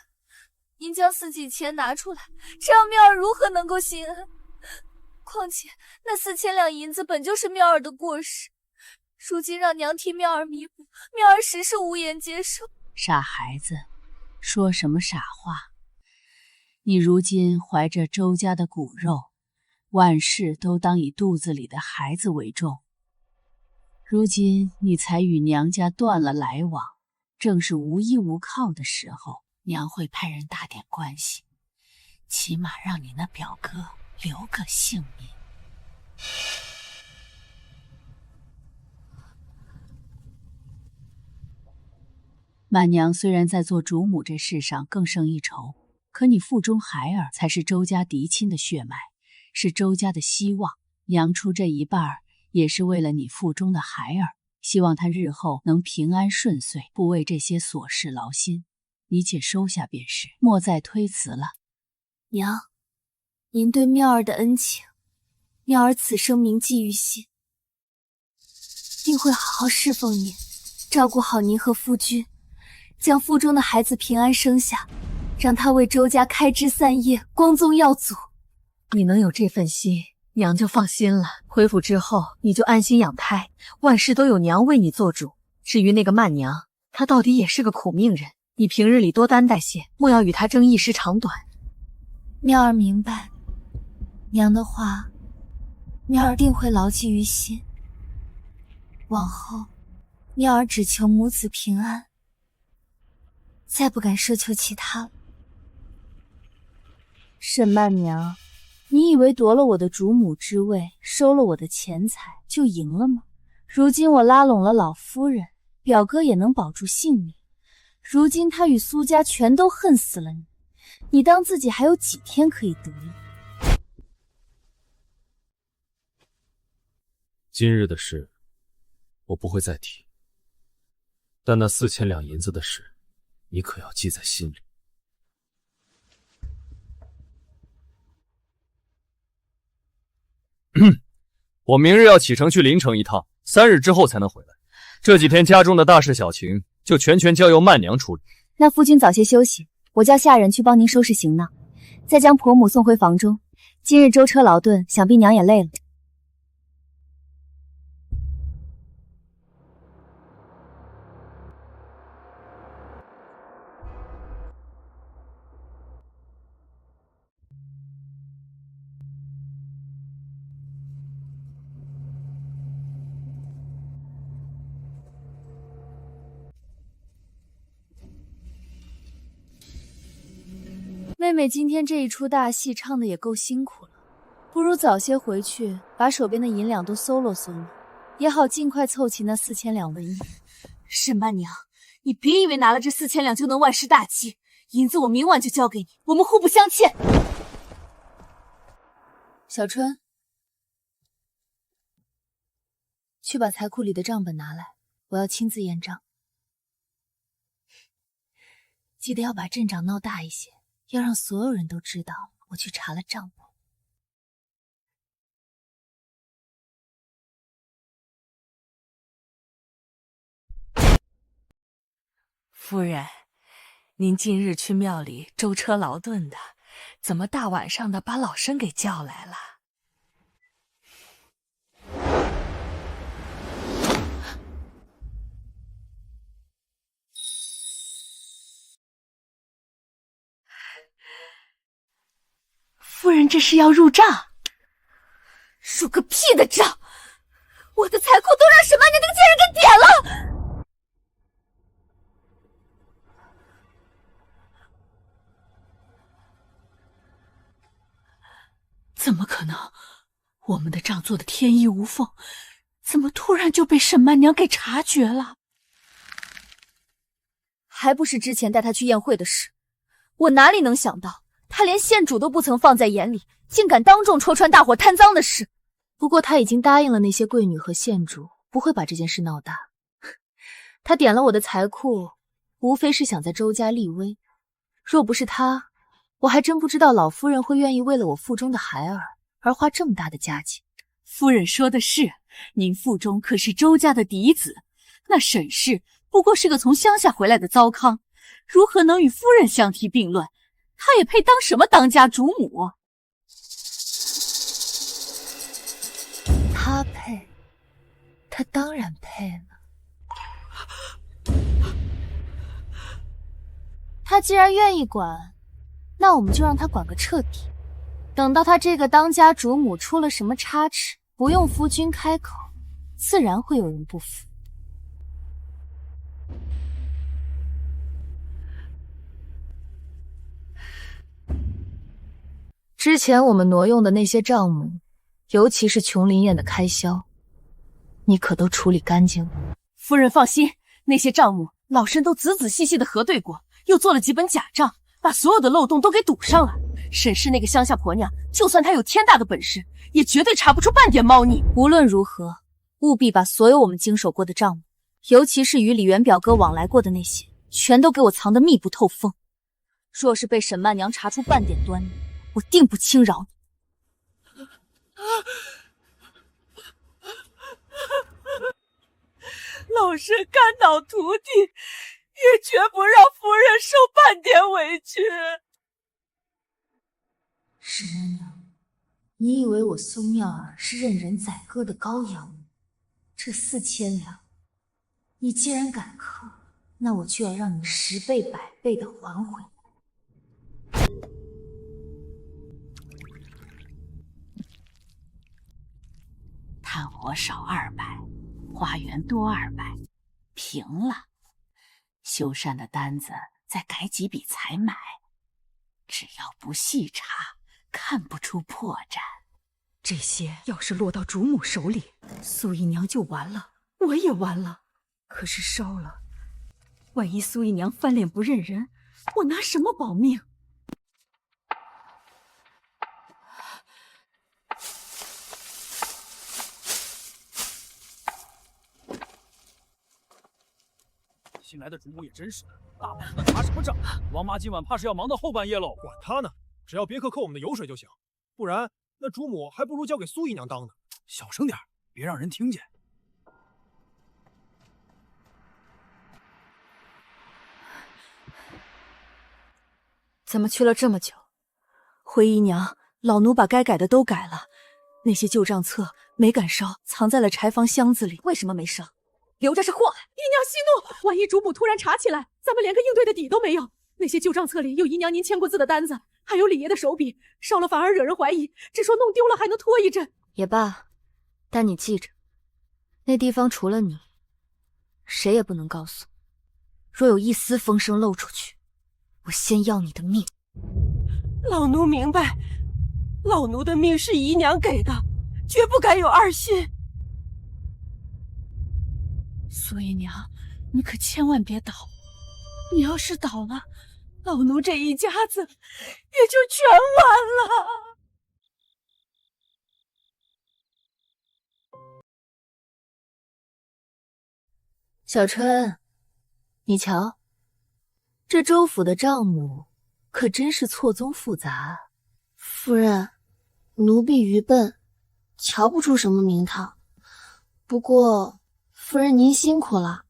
您将自己钱拿出来，这样妙儿如何能够心安？况且那4000两银子本就是妙儿的过失，如今让娘替妙儿弥补，妙儿实是无颜接受。傻孩子，说什么傻话？你如今怀着周家的骨肉，万事都当以肚子里的孩子为重。如今你才与娘家断了来往，正是无依无靠的时候，娘会派人打点关系，起码让你那表哥留个性命。曼娘虽然在做主母这事上更胜一筹，可你腹中孩儿才是周家嫡亲的血脉，是周家的希望。娘出这一半也是为了你腹中的孩儿，希望他日后能平安顺遂，不为这些琐事劳心。你且收下便是，莫再推辞了。娘，您对妙儿的恩情，妙儿此生铭记于心，定会好好侍奉您，照顾好您和夫君，将腹中的孩子平安生下，让他为周家开枝散叶，光宗耀祖。你能有这份心，娘就放心了。回府之后，你就安心养胎，万事都有娘为你做主。至于那个曼娘，她到底也是个苦命人，你平日里多担待些，莫要与她争一时长短。妙儿明白，娘的话，妙儿定会牢记于心。往后，妙儿只求母子平安，再不敢奢求其他了。沈曼娘，你以为夺了我的主母之位，收了我的钱财就赢了吗？如今我拉拢了老夫人，表哥也能保住性命。如今他与苏家全都恨死了你，你当自己还有几天可以得意？今日的事，我不会再提。但那4000两银子的事，你可要记在心里。我明日要启程去临城一趟，3日之后才能回来。这几天家中的大事小情，就全交由曼娘处理。那夫君早些休息，我叫下人去帮您收拾行囊，再将婆母送回房中。今日舟车劳顿，想必娘也累了。妹妹今天这一出大戏唱的也够辛苦了，不如早些回去，把手边的银两都搜罗搜罗，也好尽快凑齐那4000两文银。沈曼娘，你别以为拿了这4000两就能万事大吉，银子我明晚就交给你，我们互不相欠。小春，去把财库里的账本拿来，我要亲自验账。记得要把阵仗闹大一些，要让所有人都知道我去查了账簿。夫人，您近日去庙里舟车劳顿的，怎么大晚上的把老身给叫来了？夫人这是要入账？入个屁的账！我的财库都让沈曼娘那个贱人给点了！怎么可能？我们的账做的天衣无缝，怎么突然就被沈曼娘给察觉了？还不是之前带她去宴会的事，我哪里能想到他连县主都不曾放在眼里，竟敢当众戳穿大伙贪赃的事。不过他已经答应了那些贵女和县主，不会把这件事闹大。他点了我的财库，无非是想在周家立威。若不是他，我还真不知道老夫人会愿意为了我腹中的孩儿而花这么大的价钱。夫人说的是，您腹中可是周家的嫡子，那沈氏不过是个从乡下回来的糟糠，如何能与夫人相提并论？他也配当什么当家主母？他配，他当然配了。他既然愿意管，那我们就让他管个彻底。等到他这个当家主母出了什么差池，不用夫君开口，自然会有人不服。之前我们挪用的那些账目，尤其是琼林宴的开销，你可都处理干净了？夫人放心，那些账目老身都仔仔细细的核对过，又做了几本假账，把所有的漏洞都给堵上了。沈氏那个乡下婆娘，就算她有天大的本事，也绝对查不出半点猫腻。无论如何，务必把所有我们经手过的账目，尤其是与李元表哥往来过的那些，全都给我藏得密不透风。若是被沈曼娘查出半点端倪，我定不轻饶你。老身肝脑涂地，也绝不让夫人受半点委屈。沈曼娘，你以为我苏妙儿是任人宰割的羔羊吗？这4000两，你既然敢克，那我就要让你10倍100倍的还回来。炭火少200，花园多200，平了。修缮的单子再改几笔才买，只要不细查，看不出破绽。这些要是落到主母手里，苏姨娘就完了，我也完了。可是烧了，万一苏姨娘翻脸不认人，我拿什么保命？新来的主母也真是的，大晚上的查什么账？王妈今晚怕是要忙到后半夜喽。管他呢，只要别克扣我们的油水就行。不然那主母还不如交给苏姨娘当呢。小声点，别让人听见。怎么去了这么久？回姨娘，老奴把该改的都改了，那些旧账册没敢烧，藏在了柴房箱子里。为什么没烧？留着是祸害。姨娘息怒，万一主母突然查起来，咱们连个应对的底都没有。那些旧账册里有姨娘您签过字的单子，还有李爷的手笔，烧了反而惹人怀疑，只说弄丢了还能拖一阵。也罢，但你记着，那地方除了你，谁也不能告诉。若有一丝风声漏出去，我先要你的命。老奴明白，老奴的命是姨娘给的，绝不敢有二心。苏姨娘，你可千万别倒！你要是倒了，老奴这一家子也就全完了。小春，你瞧，这周府的账目可真是错综复杂。夫人，奴婢愚笨，瞧不出什么名堂。不过夫人您辛苦了，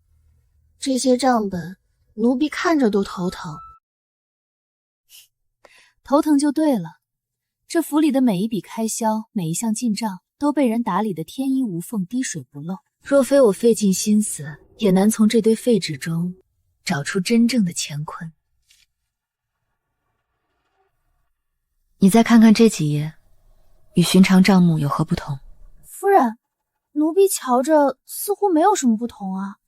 这些账本奴婢看着都头疼。头疼就对了，这府里的每一笔开销，每一项进账都被人打理得天衣无缝，滴水不漏。若非我费尽心思，也难从这堆废纸中找出真正的乾坤。你再看看这几页，与寻常账目有何不同？夫人，奴婢瞧着似乎没有什么不同啊，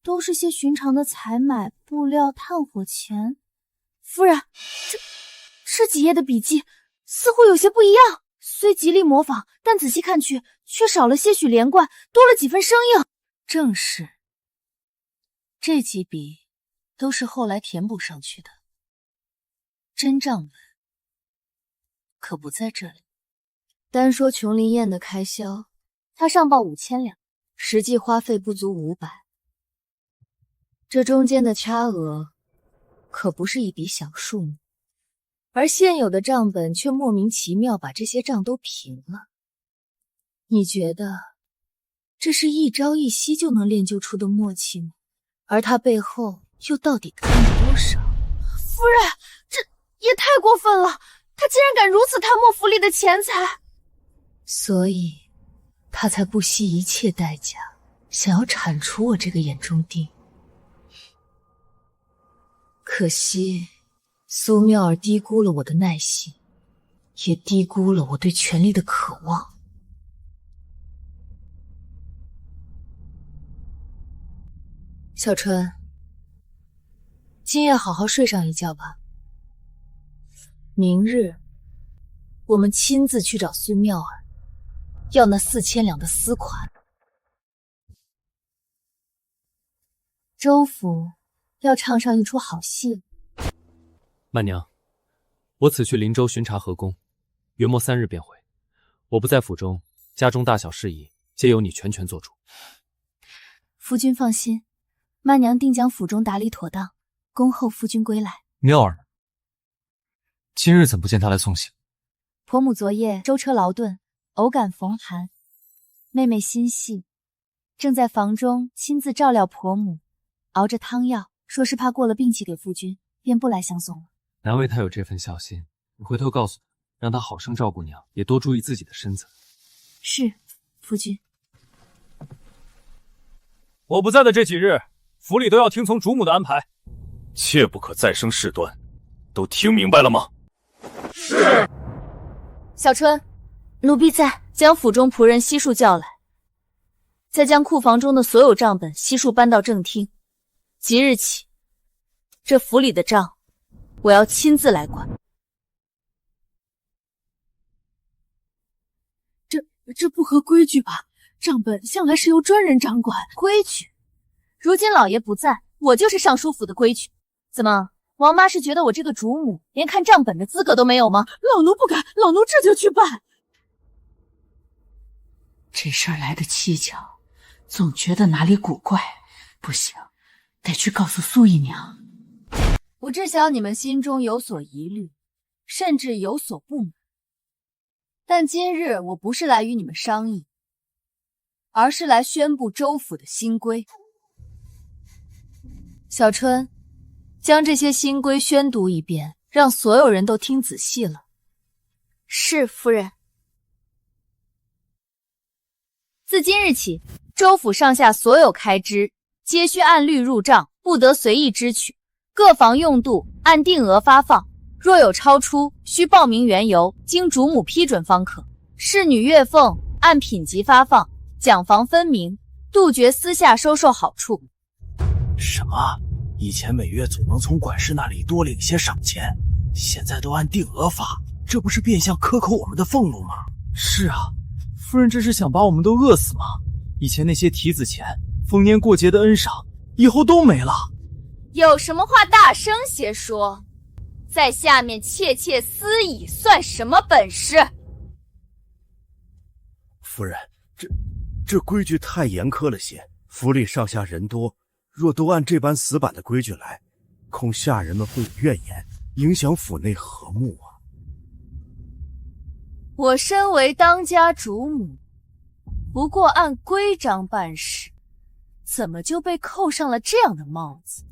都是些寻常的采买、布料、炭火钱。夫人，这几页的笔记似乎有些不一样，虽极力模仿，但仔细看去却少了些许连贯，多了几分生硬。正是，这几笔都是后来填补上去的，真账本可不在这里。单说琼林宴的开销，他上报5000两，实际花费不足500，这中间的差额可不是一笔小数目。而现有的账本却莫名其妙把这些账都平了。你觉得这是一朝一夕就能练就出的默契吗？而他背后又到底干了多少？夫人，这也太过分了！他竟然敢如此贪墨府里的钱财，所以他才不惜一切代价想要铲除我这个眼中钉。可惜苏妙儿低估了我的耐心，也低估了我对权力的渴望。小春，今夜好好睡上一觉吧。明日我们亲自去找孙妙儿，要那4000两的私款。周府要唱上一出好戏。曼娘，我此去林州巡查河工，约莫3日便回。我不在府中，家中大小事宜皆由你全权做主。夫君放心，曼娘定将府中打理妥当，恭候夫君归来。妙儿呢？今日怎不见她来送行？婆母昨夜舟车劳顿，偶感逢寒，妹妹心细，正在房中亲自照料婆母，熬着汤药，说是怕过了病期给夫君，便不来相送了。难为她有这份孝心，你回头告诉她，让她好生照顾娘，也多注意自己的身子。是，夫君。我不在的这几日，府里都要听从主母的安排，切不可再生事端，都听明白了吗？是。小春，奴婢在，将府中仆人悉数叫来，再将库房中的所有账本悉数搬到正厅。即日起，这府里的账，我要亲自来管。这不合规矩吧？账本向来是由专人掌管。规矩？如今老爷不在，我就是尚书府的规矩。怎么，王妈是觉得我这个主母连看账本的资格都没有吗？老奴不敢，老奴这就去办。这事儿来得蹊跷，总觉得哪里古怪，不行，得去告诉苏姨娘。我知晓你们心中有所疑虑，甚至有所不满，但今日我不是来与你们商议，而是来宣布州府的新规。小春，将这些新规宣读一遍，让所有人都听仔细了。是，夫人。自今日起，州府上下所有开支皆需按律入账，不得随意支取。各房用度按定额发放，若有超出，需报明缘由，经主母批准方可。侍女月俸按品级发放，奖房分明，杜绝私下收受好处。什么？以前每月总能从管事那里多领些赏钱，现在都按定额发，这不是变相克扣我们的俸禄吗？是啊，夫人这是想把我们都饿死吗？以前那些提子钱、逢年过节的恩赏，以后都没了。有什么话大声些说，在下面窃窃私语算什么本事？夫人，这规矩太严苛了些，府里上下人多，若都按这般死板的规矩来，恐下人们会有怨言，影响府内和睦啊。我身为当家主母，不过按规章办事，怎么就被扣上了这样的帽子？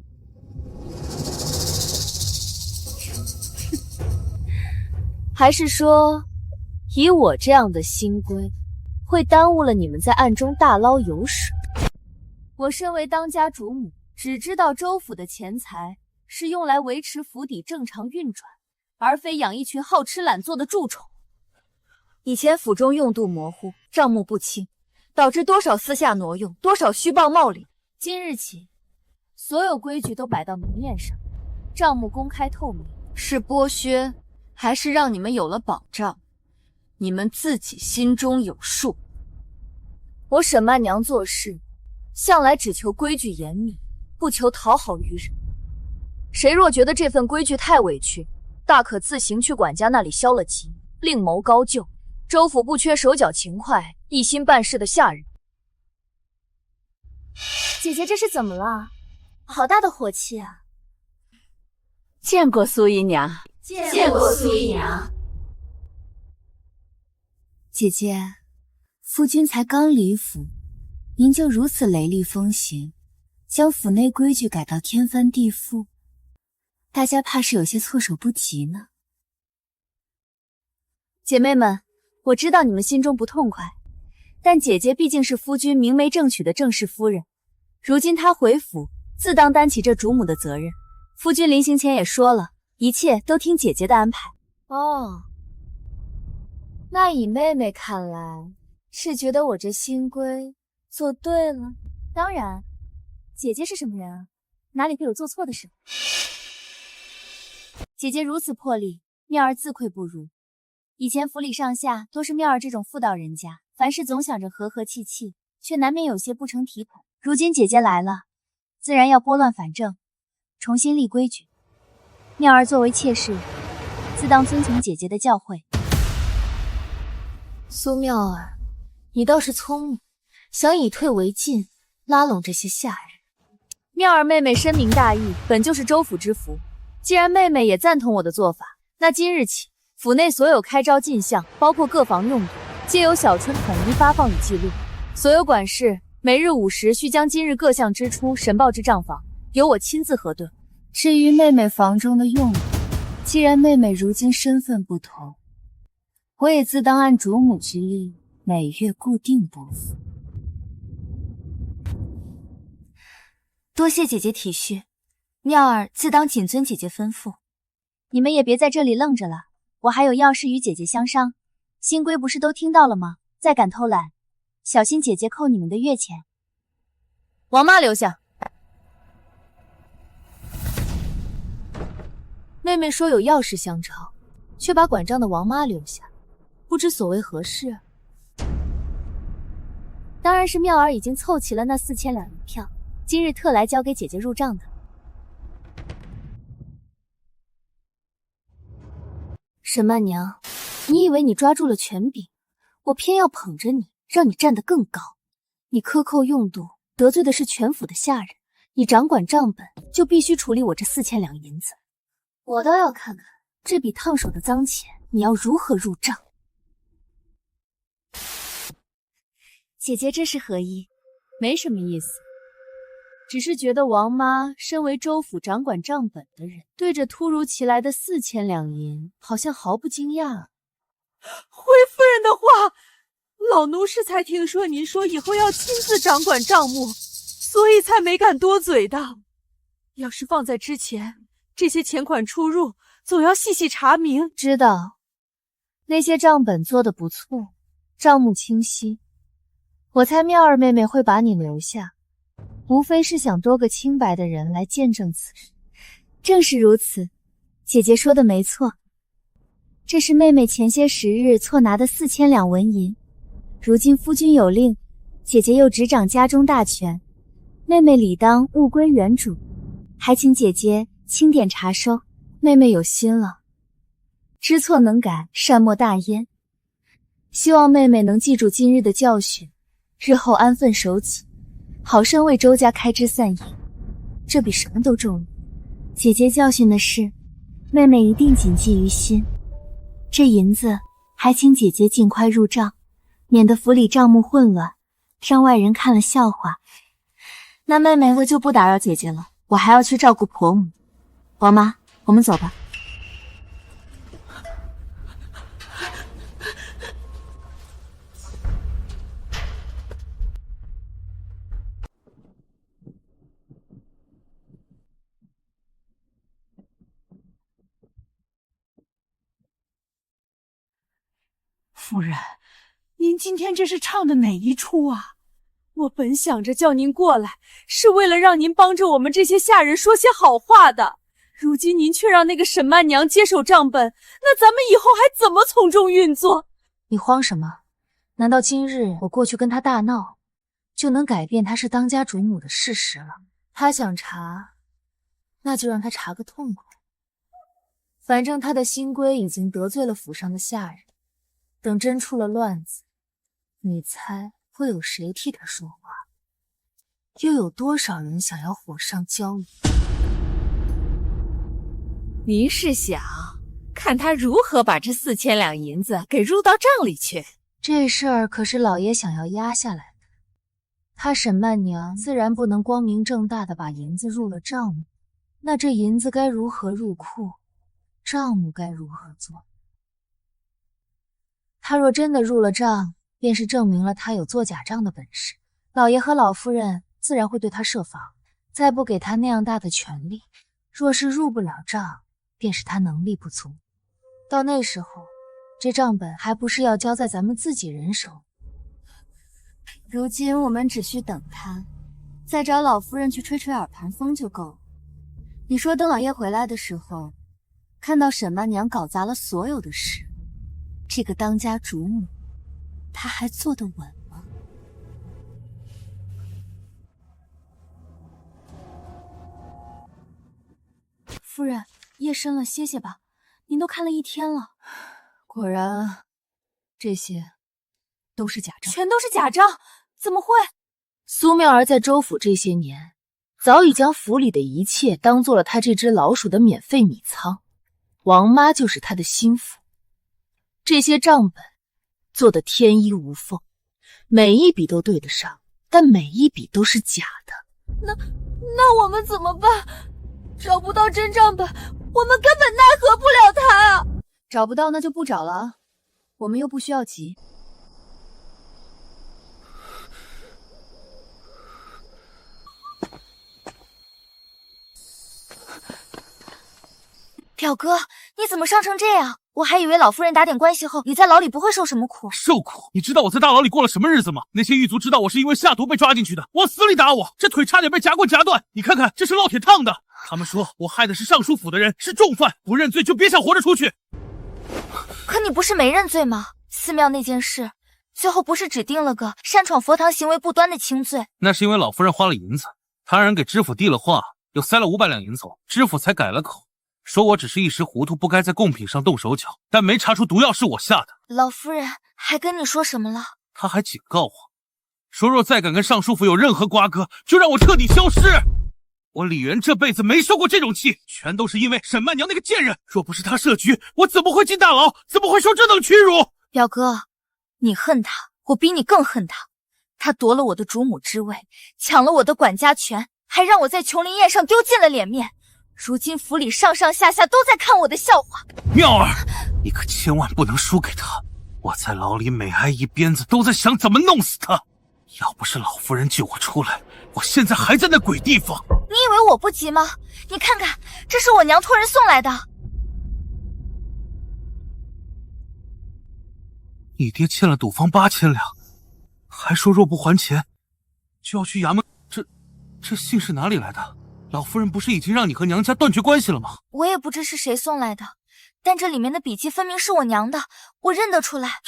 还是说，以我这样的新规，会耽误了你们在暗中大捞油水？我身为当家主母，只知道州府的钱财是用来维持府邸正常运转，而非养一群好吃懒做的蛀虫。以前府中用度模糊，账目不清，导致多少私下挪用，多少虚报冒领。今日起，所有规矩都摆到明面上，账目公开透明，是剥削还是让你们有了保障，你们自己心中有数。我沈曼娘做事向来只求规矩严密，不求讨好于人。谁若觉得这份规矩太委屈，大可自行去管家那里消了急，另谋高就。州府不缺手脚勤快、一心办事的下人。姐姐这是怎么了？好大的火气啊！见过苏姨娘，见过苏姨娘。姐姐，夫君才刚离府，您就如此雷厉风行，将府内规矩改到天翻地覆，大家怕是有些措手不及呢。姐妹们，我知道你们心中不痛快，但姐姐毕竟是夫君明媒正娶的正室夫人，如今她回府，自当担起这主母的责任。夫君临行前也说了，一切都听姐姐的安排。哦，那以妹妹看来，是觉得我这新规做对了？当然，姐姐是什么人啊？哪里会有做错的事？姐姐如此魄力，妙儿自愧不如。以前府里上下都是妙儿这种妇道人家，凡事总想着和和气气，却难免有些不成体统。如今姐姐来了，自然要拨乱反正，重新立规矩。妙儿作为妾室，自当遵从姐姐的教诲。苏妙儿，你倒是聪明，想以退为进，拉拢这些下人。妙儿妹妹深明大义，本就是州府之福。既然妹妹也赞同我的做法，那今日起，府内所有开招进项，包括各房用度，皆由小春统一发放与记录。所有管事每日午时需将今日各项支出申报至账房，由我亲自核对。至于妹妹房中的用度，既然妹妹如今身份不同，我也自当按主母之例，每月固定拨付。多谢姐姐体恤，妙儿自当谨遵姐姐吩咐。你们也别在这里愣着了，我还有要事与姐姐相商。新规不是都听到了吗？再敢偷懒，小心姐姐扣你们的月钱。王妈留下。妹妹说有要事相朝，却把管账的王妈留下，不知所谓何事。当然是妙儿已经凑齐了那4000两银票，今日特来交给姐姐入账的。沈曼娘，你以为你抓住了权柄，我偏要捧着你，让你站得更高。你克扣用度，得罪的是全府的下人，你掌管账本，就必须处理我这4000两银子。我倒要看看这笔烫手的脏钱，你要如何入账。姐姐这是何意？没什么意思，只是觉得王妈身为州府掌管账本的人，对着突如其来的4000两银，好像毫不惊讶。回夫人的话，老奴是才听说您说以后要亲自掌管账目，所以才没敢多嘴的。要是放在之前，这些钱款出入总要细细查明。知道，那些账本做得不错，账目清晰。我猜妙儿妹妹会把你留下，无非是想多个清白的人来见证此事。正是如此，姐姐说的没错。这是妹妹前些时日错拿的4000两纹银，如今夫君有令，姐姐又执掌家中大权，妹妹理当物归原主，还请姐姐清点查收。妹妹有心了，知错能改，善莫大焉。希望妹妹能记住今日的教训，日后安分守己，好生为周家开枝散叶，这比什么都重要。姐姐教训的事，妹妹一定谨记于心。这银子还请姐姐尽快入账，免得府里账目混乱，让外人看了笑话。那妹妹我就不打扰姐姐了，我还要去照顾婆母。王妈，我们走吧。夫人，您今天这是唱的哪一出啊？我本想着叫您过来，是为了让您帮着我们这些下人说些好话的。如今您却让那个沈曼娘接手账本，那咱们以后还怎么从中运作？你慌什么？难道今日我过去跟她大闹，就能改变她是当家主母的事实了？她想查，那就让她查个痛快。反正她的新规已经得罪了府上的下人，等真出了乱子，你猜会有谁替她说话？又有多少人想要火上浇油？您是想看他如何把这4000两银子给入到账里去？这事儿可是老爷想要压下来的，他沈曼娘自然不能光明正大的把银子入了账目。那这银子该如何入库？账目该如何做？他若真的入了账，便是证明了他有做假账的本事。老爷和老夫人自然会对他设防，再不给他那样大的权力，若是入不了账，便是他能力不足。到那时候，这账本还不是要交在咱们自己人手？如今我们只需等他，再找老夫人去吹吹耳旁风就够了。你说等老爷回来的时候，看到沈曼娘搞砸了所有的事，这个当家主母，她还坐得稳吗？夫人，夜深了，歇歇吧。您都看了一天了。果然，这些都是假账。全都是假账？怎么会？苏妙儿在州府这些年，早已将府里的一切当做了她这只老鼠的免费米仓。王妈就是她的心腹。这些账本做得天衣无缝，每一笔都对得上，但每一笔都是假的。那我们怎么办？找不到真账本，我们根本奈何不了他啊！找不到那就不找了啊，我们又不需要急。表哥，你怎么伤成这样？我还以为老夫人打点关系后，你在牢里不会受什么苦。受苦？你知道我在大牢里过了什么日子吗？那些狱卒知道我是因为下毒被抓进去的，往死里打我，这腿差点被夹棍夹断。你看看，这是烙铁烫的。他们说我害的是尚书府的人，是重犯，不认罪就别想活着出去。可你不是没认罪吗？寺庙那件事，最后不是只定了个擅闯佛堂行为不端的轻罪？那是因为老夫人花了银子，他人给知府递了话，又塞了500两银子，知府才改了口，说我只是一时糊涂，不该在贡品上动手脚，但没查出毒药是我下的。老夫人还跟你说什么了？他还警告我，说若再敢跟尚书府有任何瓜葛，就让我彻底消失。我李元这辈子没受过这种气，全都是因为沈曼娘那个贱人。若不是她设局，我怎么会进大牢？怎么会受这等屈辱？表哥，你恨他，我比你更恨他。他夺了我的主母之位，抢了我的管家权，还让我在琼林宴上丢尽了脸面。如今府里上上下下都在看我的笑话。妙儿，你可千万不能输给他！我在牢里每挨一鞭子，都在想怎么弄死他。要不是老夫人救我出来，我现在还在那鬼地方。你以为我不急吗？你看看，这是我娘托人送来的。你爹欠了赌坊8000两，还说若不还钱，就要去衙门。这信是哪里来的？老夫人不是已经让你和娘家断绝关系了吗？我也不知是谁送来的，但这里面的笔迹分明是我娘的，我认得出来。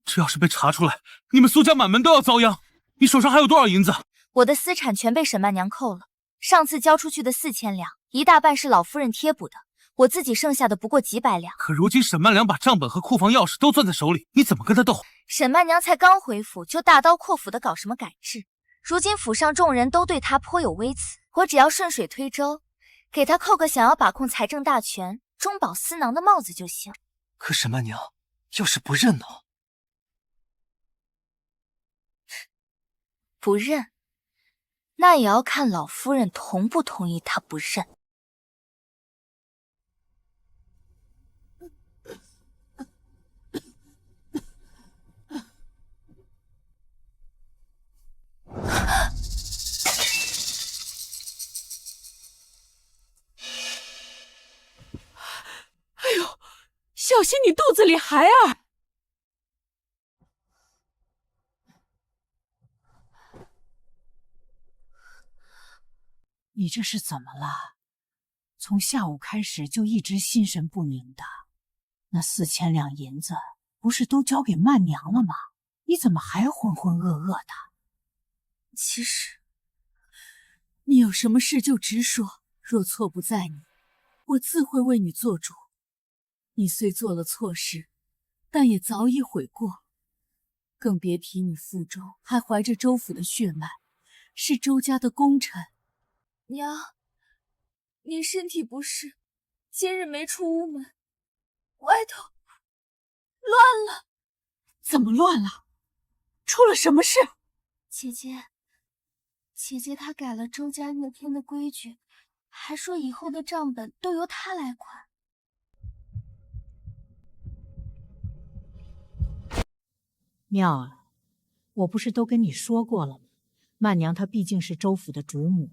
这要是被查出来，你们苏家满门都要遭殃。你手上还有多少银子？我的私产全被沈曼娘扣了，上次交出去的4000两，一大半是老夫人贴补的，我自己剩下的不过几百两。可如今沈曼娘把账本和库房钥匙都攥在手里，你怎么跟她斗？沈曼娘才刚回府，就大刀阔斧的搞什么改制？如今府上众人都对她颇有微词，我只要顺水推舟，给她扣个想要把控财政大权、中饱私囊的帽子就行。可沈曼娘要是不认呢？不认，那也要看老夫人同不同意她不认。哎呦，小心你肚子里孩儿！你这是怎么了？从下午开始就一直心神不宁的。那4000两银子不是都交给曼娘了吗？你怎么还浑浑噩噩的？其实，你有什么事就直说，若错不在你，我自会为你做主。你虽做了错事，但也早已悔过，更别提你父周还怀着周府的血脉，是周家的功臣。娘，您身体不适，今日没出屋门，外头乱了。怎么乱了？出了什么事？姐姐她改了周家那天的规矩，还说以后的账本都由她来管。妙儿，我不是都跟你说过了吗？曼娘她毕竟是周府的主母，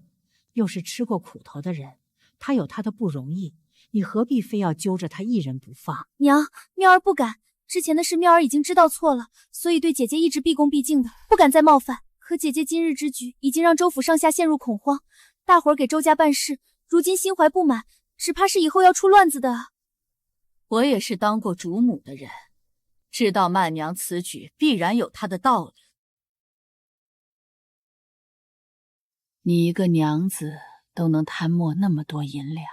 又是吃过苦头的人，她有她的不容易，你何必非要揪着她一人不放？娘，妙儿不敢，之前的事妙儿已经知道错了，所以对姐姐一直毕恭毕敬的，不敢再冒犯。可姐姐今日之举，已经让周府上下陷入恐慌，大伙儿给周家办事，如今心怀不满，只怕是以后要出乱子的。我也是当过主母的人，知道曼娘此举必然有她的道理。你一个娘子都能贪没那么多银两，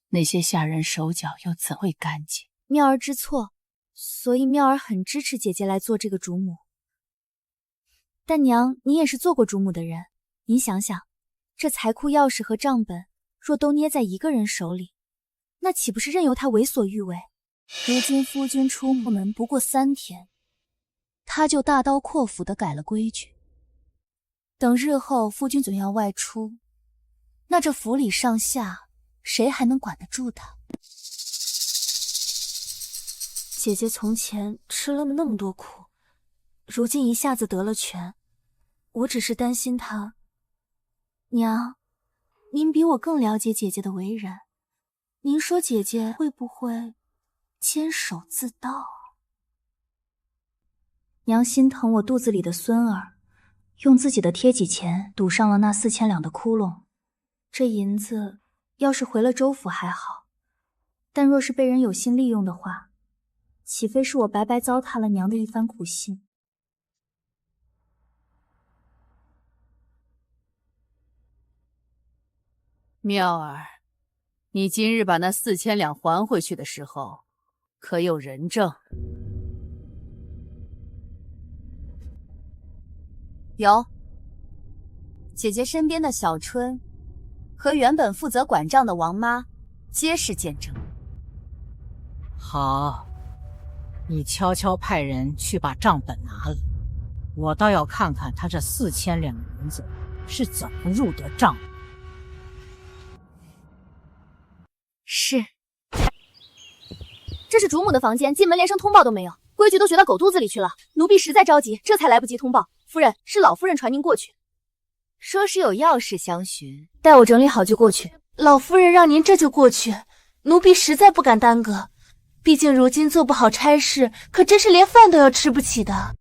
那些下人手脚又怎会干净？妙儿知错，所以妙儿很支持姐姐来做这个主母。但娘，你也是做过主母的人，您想想，这财库钥匙和账本若都捏在一个人手里，那岂不是任由他为所欲为？如今夫君出门不过3天，他就大刀阔斧地改了规矩。等日后夫君总要外出，那这府里上下谁还能管得住他？姐姐从前吃了那么多苦，如今一下子得了权，我只是担心她。娘，您比我更了解姐姐的为人，您说姐姐会不会监守自盗啊？娘心疼我肚子里的孙儿，用自己的贴己钱赌上了那4000两的窟窿。这银子要是回了周府还好，但若是被人有心利用的话，岂非是我白白糟蹋了娘的一番苦心？妙儿，你今日把那4000两还回去的时候，可有人证？有。姐姐身边的小春和原本负责管账的王妈皆是见证。好，你悄悄派人去把账本拿来，我倒要看看他这4000两银子是怎么入得账的。是。这是主母的房间，进门连声通报都没有，规矩都学到狗肚子里去了。奴婢实在着急，这才来不及通报。夫人，是老夫人传您过去，说是有要事相询，待我整理好就过去。老夫人让您这就过去，奴婢实在不敢耽搁，毕竟如今做不好差事，可真是连饭都要吃不起的。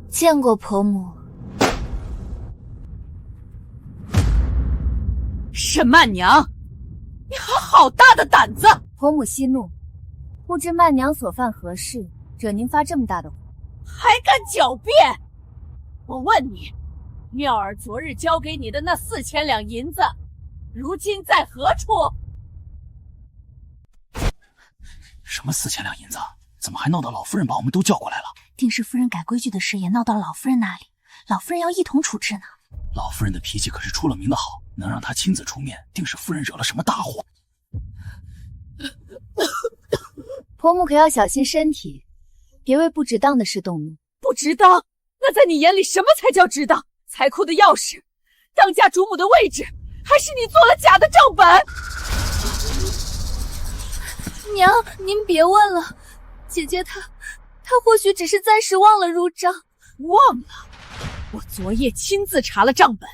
见过婆母。沈曼娘，你好大的胆子！婆母息怒，不知曼娘所犯何事，惹您发这么大的火，还敢狡辩！我问你，妙儿昨日交给你的那4000两银子，如今在何处？什么4000两银子？怎么还闹到老夫人把我们都叫过来了？定是夫人改规矩的事也闹到了老夫人那里，老夫人要一同处置呢。老夫人的脾气可是出了名的好，能让她亲自出面，定是夫人惹了什么大祸。婆母可要小心身体，别为不值当的事动怒。不值当？那在你眼里什么才叫值当？财库的钥匙，当家主母的位置，还是你做了假的账本？娘，您别问了，姐姐她或许只是暂时忘了入账。忘了？我昨夜亲自查了账本，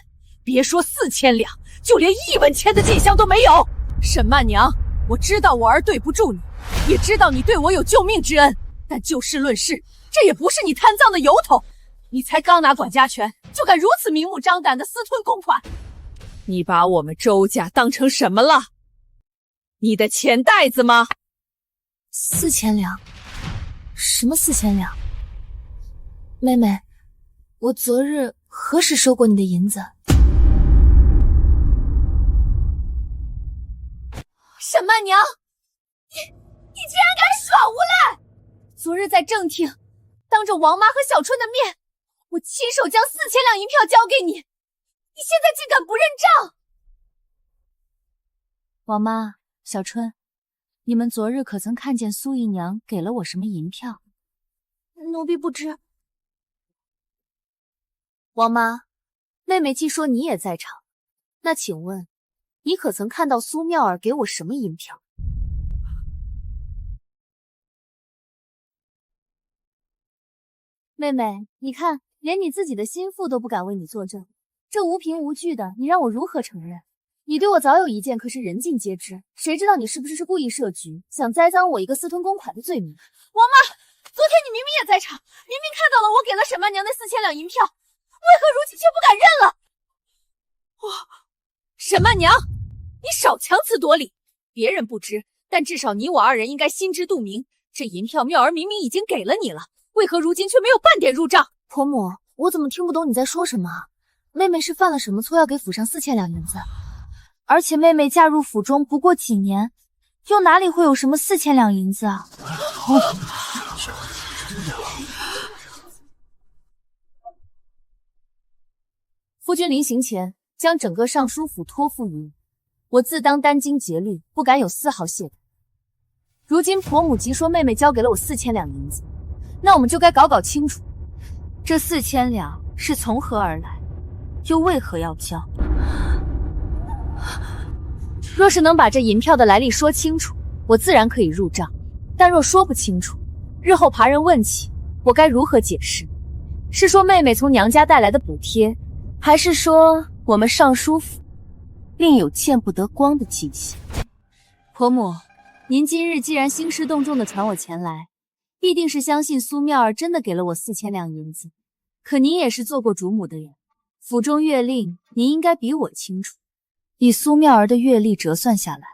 别说4000两，就连1文钱的进项都没有。沈曼娘，我知道我儿对不住你，也知道你对我有救命之恩，但就事论事，这也不是你贪赃的由头。你才刚拿管家权，就敢如此明目张胆的私吞公款，你把我们周家当成什么了？你的钱袋子吗？4000两？什么4000两？妹妹，我昨日何时收过你的银子？沈曼娘，你竟然敢耍无赖！昨日在正厅，当着王妈和小春的面，我亲手将4000两银票交给你，你现在竟敢不认账！王妈，小春，你们昨日可曾看见苏姨娘给了我什么银票？奴婢不知。王妈，妹妹既说你也在场，那请问，你可曾看到苏妙儿给我什么银票？妹妹，你看，连你自己的心腹都不敢为你作证，这无凭无据的，你让我如何承认？你对我早有一件，可是人尽皆知，谁知道你是不是故意设局，想栽赃我一个私吞公款的罪名？王妈，昨天你明明也在场，明明看到了我给了沈曼娘那4000两银票，为何如今却不敢认了？沈曼娘，你少强词夺理，别人不知，但至少你我二人应该心知肚明，这银票妙儿明明已经给了你了，为何如今却没有半点入账？婆母，我怎么听不懂你在说什么？妹妹是犯了什么错要给府上4000两银子？而且妹妹嫁入府中不过几年，又哪里会有什么4000两银子啊？夫君临行前将整个尚书府托付于我，自当殚精竭虑，不敢有丝毫懈怠。如今婆母即说妹妹交给了我4000两银子，那我们就该搞清楚，这4000两是从何而来，又为何要交？若是能把这银票的来历说清楚，我自然可以入账；但若说不清楚，日后旁人问起，我该如何解释？是说妹妹从娘家带来的补贴，还是说我们尚书府另有见不得光的迹象？婆母，您今日既然兴师动众的传我前来，必定是相信苏妙儿真的给了我4000两银子。可您也是做过主母的人，府中月令您应该比我清楚。以苏妙儿的阅历折算下来，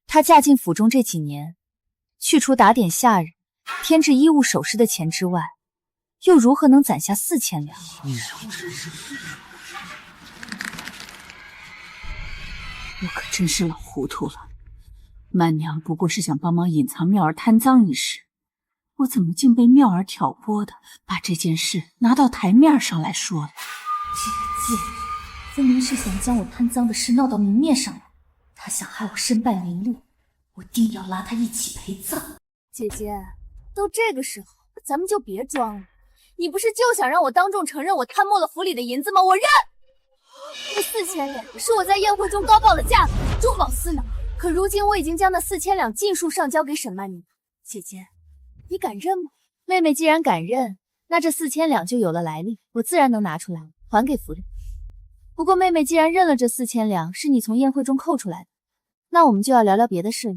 她嫁进府中这几年，去除打点下人、添置衣物首饰的钱之外，又如何能攒下4000两？我可真是老糊涂了。曼娘不过是想帮忙隐藏妙儿贪赃一事，我怎么竟被妙儿挑拨的把这件事拿到台面上来说了？这个贱人分明是想将我贪赃的事闹到明面上来，她想害我身败名裂，我定要拉她一起陪葬。姐姐，都这个时候，咱们就别装了。你不是就想让我当众承认我贪没了府里的银子吗？我认。那4000两是我在宴会中高报的价格，中饱私囊。可如今我已经将那4000两尽数上交给沈曼宁。姐姐，你敢认吗？妹妹既然敢认，那这4000两就有了来历，我自然能拿出来还给夫人。不过妹妹既然认了这4000两是你从宴会中扣出来的，那我们就要聊聊别的事了。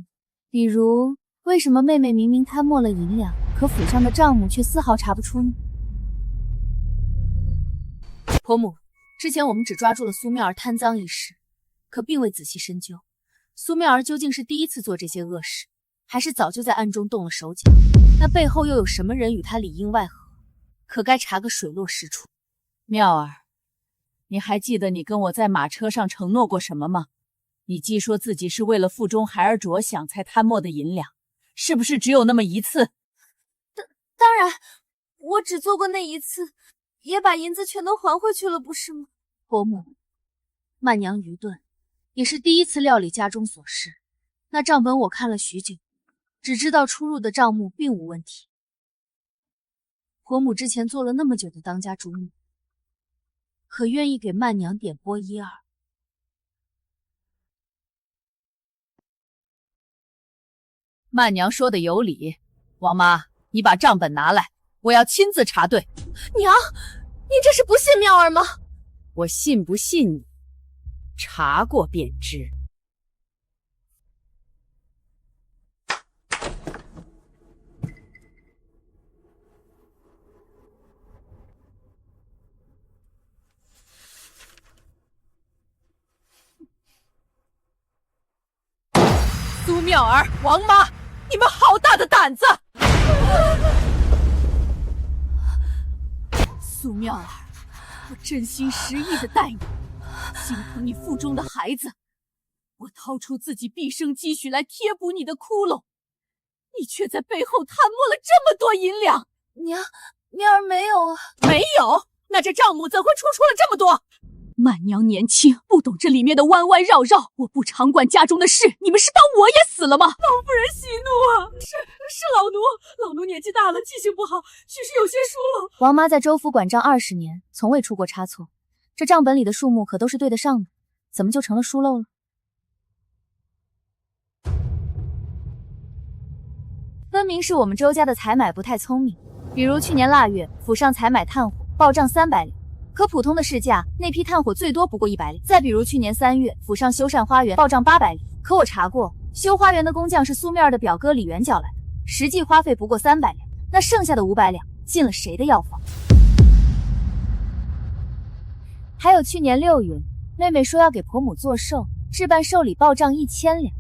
比如，为什么妹妹明明贪没了银两，可府上的账目却丝毫查不出呢？婆母，之前我们只抓住了苏妙儿贪赃一事，可并未仔细深究，苏妙儿究竟是第一次做这些恶事，还是早就在暗中动了手脚？那背后又有什么人与她里应外合？可该查个水落石出。妙儿，你还记得你跟我在马车上承诺过什么吗？你既说自己是为了腹中孩儿着想才贪没的银两，是不是只有那么一次？当然，我只做过那一次，也把银子全都还回去了，不是吗？婆母，曼娘愚钝，也是第一次料理家中琐事。那账本我看了许久，只知道出入的账目并无问题。婆母之前做了那么久的当家主母，可愿意给曼娘点拨一二？曼娘说的有理，王妈，你把账本拿来，我要亲自查对。娘，你这是不信妙儿吗？我信不信你，查过便知。苏妙儿、王妈，你们好大的胆子！苏妙儿，我真心实意的待你，心疼你腹中的孩子，我掏出自己毕生积蓄来贴补你的窟窿，你却在背后贪没了这么多银两。娘，妙儿没有啊。没有？那这账目怎会出了这么多？曼娘年轻，不懂这里面的弯弯绕绕。我不常管家中的事，你们是当我也死了吗？老夫人息怒啊！是老奴年纪大了，记性不好，许是有些疏漏。王妈在州府管账20年，从未出过差错，这账本里的数目可都是对得上的，怎么就成了疏漏了？分明是我们周家的采买不太聪明。比如去年腊月，府上采买炭火，报账300两。可普通的市价，那批炭火最多不过100两。再比如去年3月，府上修缮花园，报账800两。可我查过，修花园的工匠是苏面儿的表哥李元缴来的，实际花费不过300两。那剩下的500两进了谁的药房？还有去年6月，妹妹说要给婆母做寿，置办寿礼报账1000两。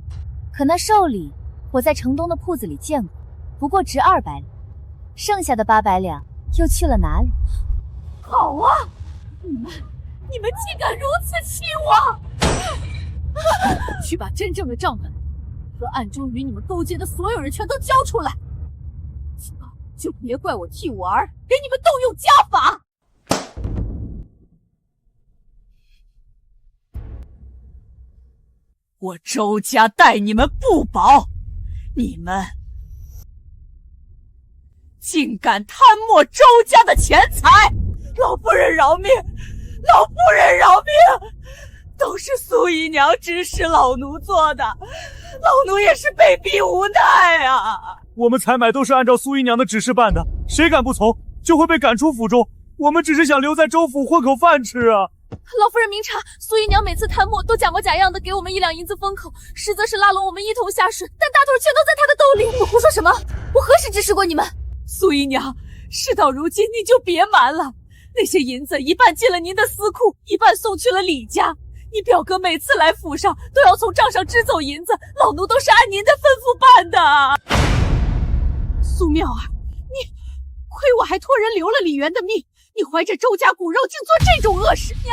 可那寿礼我在城东的铺子里见过，不过值200两，剩下的800两又去了哪里？好啊！你们竟敢如此欺我！去把真正的账本和暗中与你们勾结的所有人全都交出来，就别怪我替我儿给你们动用家法。我周家待你们不薄，你们竟敢贪没周家的钱财！老夫人饶命！老夫人饶命！都是苏姨娘指使老奴做的，老奴也是被逼无奈啊！我们采买都是按照苏姨娘的指示办的，谁敢不从，就会被赶出府中。我们只是想留在州府混口饭吃啊！老夫人明察，苏姨娘每次贪墨都假模假样的给我们1两银子封口，实则是拉拢我们一同下水，但大腿全都在她的兜里。你胡说什么？我何时指使过你们？苏姨娘，事到如今，你就别瞒了。那些银子一半进了您的私库，一半送去了李家。你表哥每次来府上都要从账上支走银子，老奴都是按您的吩咐办的。苏妙儿，你亏我还托人留了李元的命，你怀着周家骨肉竟做这种恶事！娘，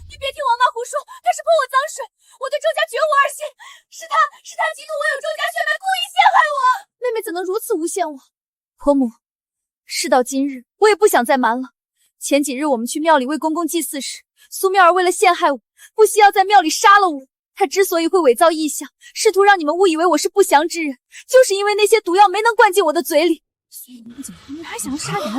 你别听王妈胡说，她是泼我脏水，我对周家绝无二心，是她嫉妒我有周家血脉，故意陷害我。妹妹怎能如此诬陷我？婆母，事到今日，我也不想再瞒了。前几日我们去庙里为公公祭祀时，苏妙儿为了陷害我，不惜要在庙里杀了我。她之所以会伪造异象，试图让你们误以为我是不祥之人，就是因为那些毒药没能灌进我的嘴里。所以你们怎么还想要杀人？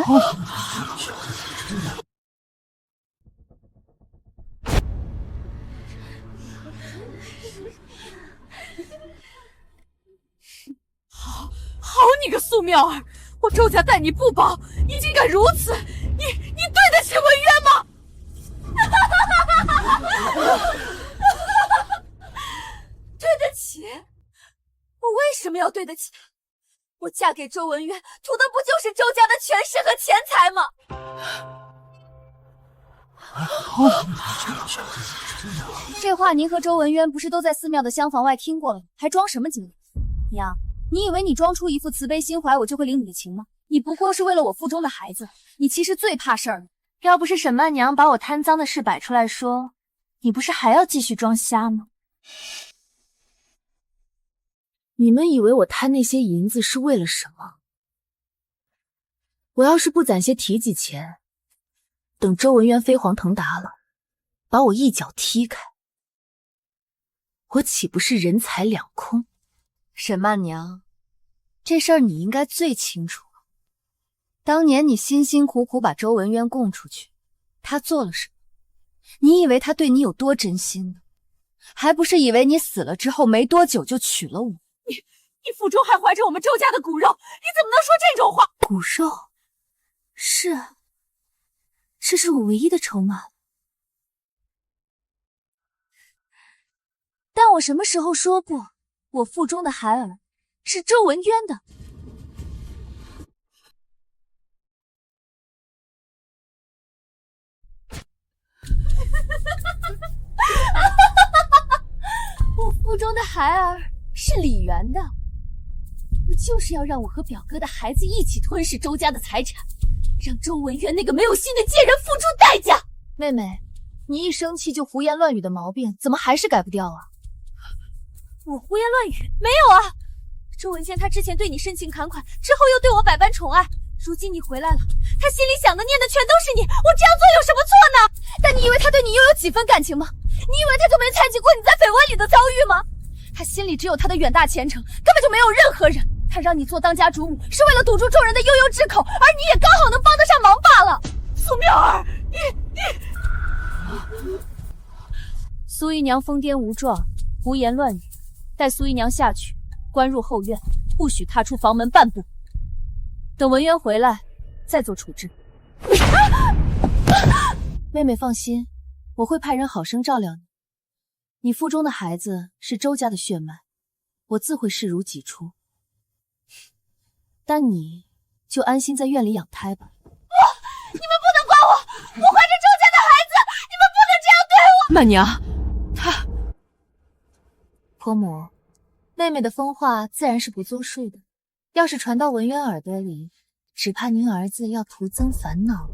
好你个苏妙儿，我周家待你不薄，你竟敢如此！你对得起文渊吗？对得起？我为什么要对得起他？我嫁给周文渊，图的不就是周家的权势和钱财吗？这话您和周文渊不是都在寺庙的厢房外听过了吗？还装什么精灵？娘，你以为你装出一副慈悲心怀，我就会领你的情吗？你不过是为了我腹中的孩子，你其实最怕事儿了。要不是沈曼娘把我贪赃的事摆出来说，你不是还要继续装瞎吗？你们以为我贪那些银子是为了什么？我要是不攒些提己钱，等周文渊飞黄腾达了，把我一脚踢开，我岂不是人财两空？沈曼娘，这事儿你应该最清楚。当年你辛辛苦苦把周文渊供出去，他做了什么？你以为他对你有多真心呢？还不是以为你死了之后没多久就娶了我？你腹中还怀着我们周家的骨肉，你怎么能说这种话？骨肉，是啊，这是我唯一的筹码。但我什么时候说过，我腹中的孩儿是周文渊的？我腹中的孩儿是李元的，我就是要让我和表哥的孩子一起吞噬周家的财产，让周文渊那个没有心的贱人付出代价。妹妹，你一生气就胡言乱语的毛病，怎么还是改不掉啊？我胡言乱语？没有啊！周文谦他之前对你深情款款，之后又对我百般宠爱，如今你回来了，他心里想的念的全都是你，我这样做有什么错呢？但你以为他对你又有几分感情吗？你以为他就没猜忌过你在绯闻里的遭遇吗？他心里只有他的远大前程，根本就没有任何人。他让你做当家主母，是为了堵住众人的悠悠之口，而你也刚好能帮得上忙罢了。苏妙儿，苏姨娘疯癫无状，胡言乱语，待苏姨娘下去，关入后院，不许踏出房门半步。等文渊回来，再做处置。妹妹放心，我会派人好生照料你。你腹中的孩子是周家的血脉，我自会视如己出。但你就安心在院里养胎吧。不，你们不能管我！我怀着周家的孩子，你们不能这样对我！曼娘，她……婆母，妹妹的疯话自然是不作数的。要是传到文渊耳朵里，只怕您儿子要徒增烦恼。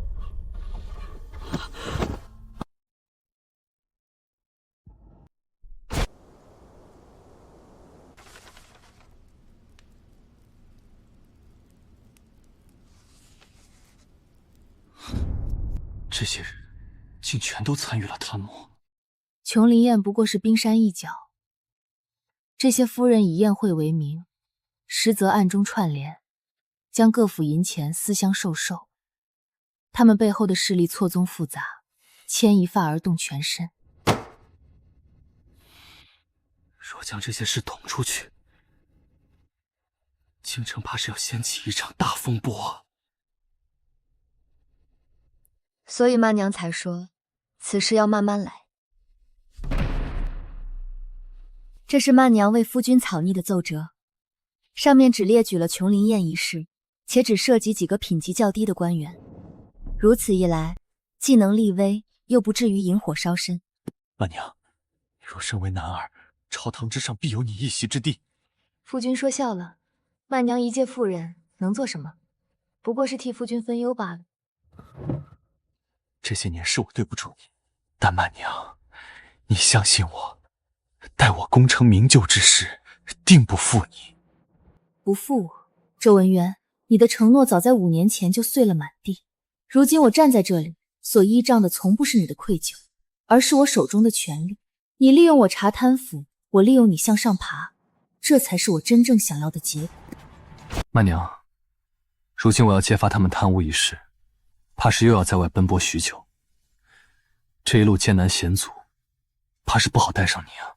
这些人竟全都参与了贪谋。琼林宴不过是冰山一角，这些夫人以宴会为名，实则暗中串联，将各府银钱私相授受。他们背后的势力错综复杂，牵一发而动全身。若将这些事捅出去，京城怕是要掀起一场大风波。所以曼娘才说，此事要慢慢来。这是曼娘为夫君草拟的奏折，上面只列举了琼林宴一事，且只涉及几个品级较低的官员。如此一来，既能立威，又不至于引火烧身。曼娘，若身为男儿，朝堂之上必有你一席之地。夫君说笑了，曼娘一介妇人，能做什么？不过是替夫君分忧罢了。这些年是我对不住你，但曼娘，你相信我，待我功成名就之时，定不负你。不负我？周文渊，你的承诺早在5年前就碎了满地。如今我站在这里，所依仗的从不是你的愧疚，而是我手中的权力。你利用我查贪腐，我利用你向上爬，这才是我真正想要的结果。曼娘，如今我要揭发他们贪污一事，怕是又要在外奔波许久。这一路艰难险阻，怕是不好带上你啊。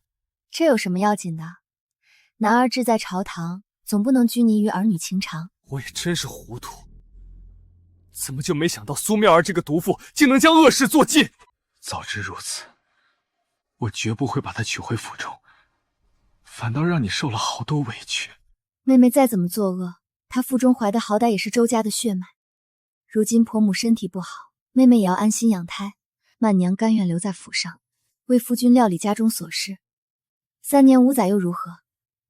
这有什么要紧的？男儿志在朝堂，总不能拘泥于儿女情长。我也真是糊涂，怎么就没想到苏妙儿这个毒妇竟能将恶事做尽？早知如此，我绝不会把她娶回府中，反倒让你受了好多委屈。妹妹再怎么作恶，她腹中怀的好歹也是周家的血脉。如今婆母身体不好，妹妹也要安心养胎。曼娘甘愿留在府上，为夫君料理家中琐事。3年5载又如何？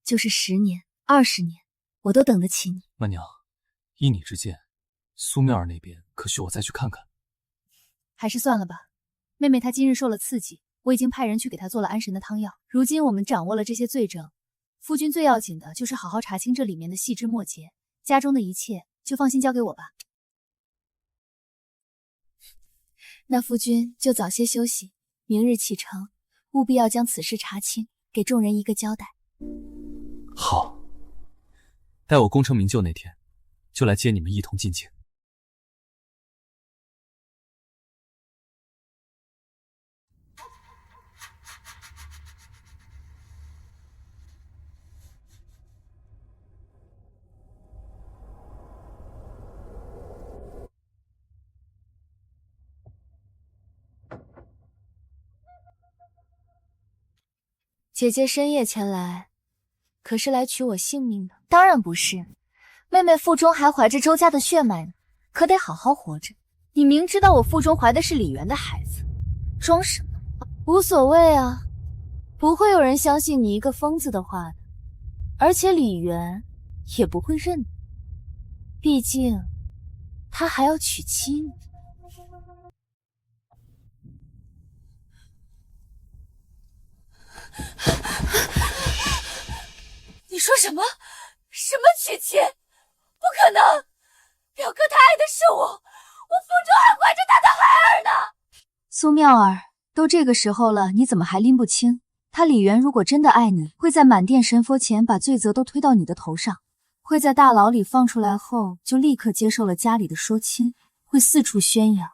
就是10年、20年，我都等得起你。曼娘，依你之见，苏妙儿那边可许我再去看看？还是算了吧。妹妹她今日受了刺激，我已经派人去给她做了安神的汤药。如今我们掌握了这些罪证，夫君最要紧的就是好好查清这里面的细枝末节，家中的一切就放心交给我吧。那夫君就早些休息，明日启程，务必要将此事查清，给众人一个交代。好，待我功成名就那天，就来接你们一同进京。姐姐深夜前来，可是来取我性命的？当然不是，妹妹腹中还怀着周家的血脉呢，可得好好活着。你明知道我腹中怀的是李渊的孩子，装什么？无所谓啊，不会有人相信你一个疯子的话的，而且李渊也不会认的，毕竟他还要娶妻呢。你说什么？什么娶妻？不可能！表哥他爱的是我腹中还怀着他的孩儿呢。苏妙儿，都这个时候了，你怎么还拎不清？他李渊如果真的爱你，会在满殿神佛前把罪责都推到你的头上，会在大牢里放出来后就立刻接受了家里的说亲，会四处宣扬，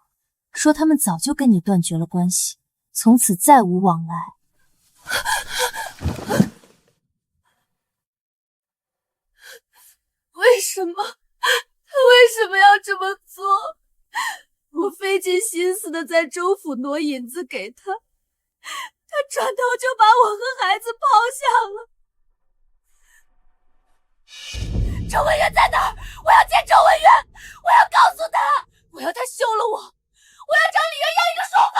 说他们早就跟你断绝了关系，从此再无往来。为什么？他为什么要这么做？我费尽心思的在州府挪银子给他，他转头就把我和孩子抛下了。周文渊在哪儿？我要见周文渊！我要告诉他，我要他休了我！我要找李渊要一个说法！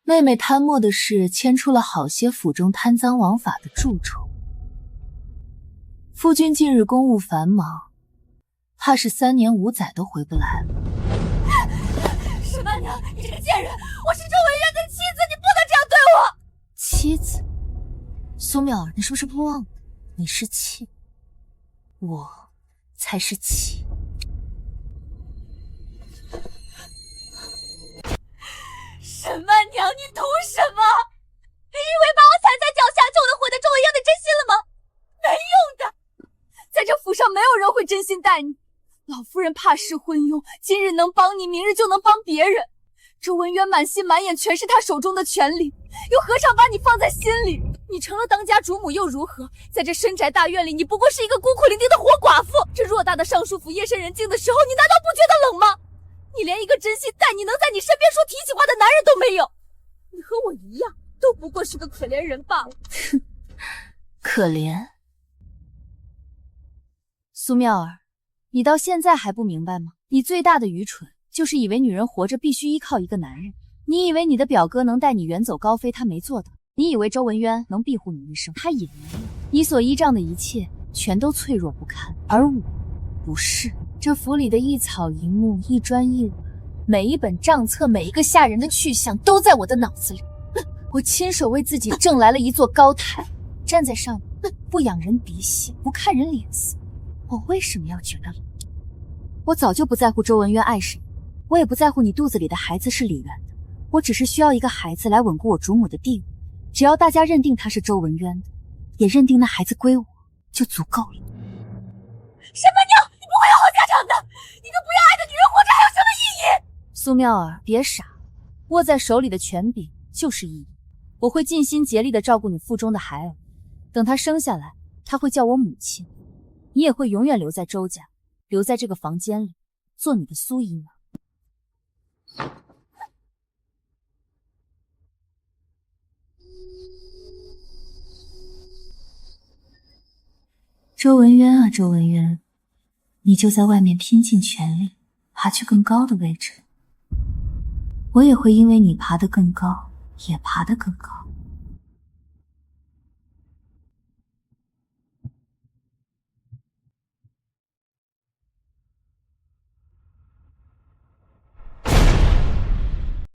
妹妹贪墨的事牵出了好些府中贪赃枉法的蛀虫。夫君近日公务繁忙，怕是3年5载都回不来了。石曼娘，你这个贱人！我是周文渊的妻子，你不能这样对我！妻子？苏妙儿，你是不是不忘了？你是妾，我才是妻。沈曼娘，你图什么？你以为把我踩在脚下就能获得周文渊的真心了吗？没用的！在这府上没有人会真心待你。老夫人怕是昏庸，今日能帮你，明日就能帮别人。周文渊满心满眼全是他手中的权力，又何尝把你放在心里？你成了当家主母又如何？在这深宅大院里，你不过是一个孤苦伶仃的活寡妇。这偌大的尚书府，夜深人静的时候，你难道不觉得冷吗？你连一个真心待你、能在你身边说提起话的男人都没有。你和我一样，都不过是个可怜人罢了。哼，可怜。苏妙儿，你到现在还不明白吗？你最大的愚蠢就是以为女人活着必须依靠一个男人。你以为你的表哥能带你远走高飞，他没做到。你以为周文渊能庇护你一生，他也没有。你所依仗的一切全都脆弱不堪，而我不是。这府里的一草一木，一砖一瓦，每一本账册，每一个下人的去向，都在我的脑子里。我亲手为自己挣来了一座高台，站在上面，不仰人鼻息，不看人脸色。我为什么要觉得冷？我早就不在乎周文渊爱谁，我也不在乎你肚子里的孩子是李渊的，我只是需要一个孩子来稳固我主母的地位。只要大家认定他是周文渊的，也认定那孩子归我，就足够了。沈曼娘，你不会有好下场的！一个不要爱的女人活着还有什么意义？苏妙儿，别傻，握在手里的权柄就是意义。我会尽心竭力地照顾你腹中的孩儿，等他生下来，他会叫我母亲，你也会永远留在周家，留在这个房间里，做你的苏姨娘。周文渊啊，周文渊，你就在外面拼尽全力，爬去更高的位置。我也会因为你爬得更高，也爬得更高。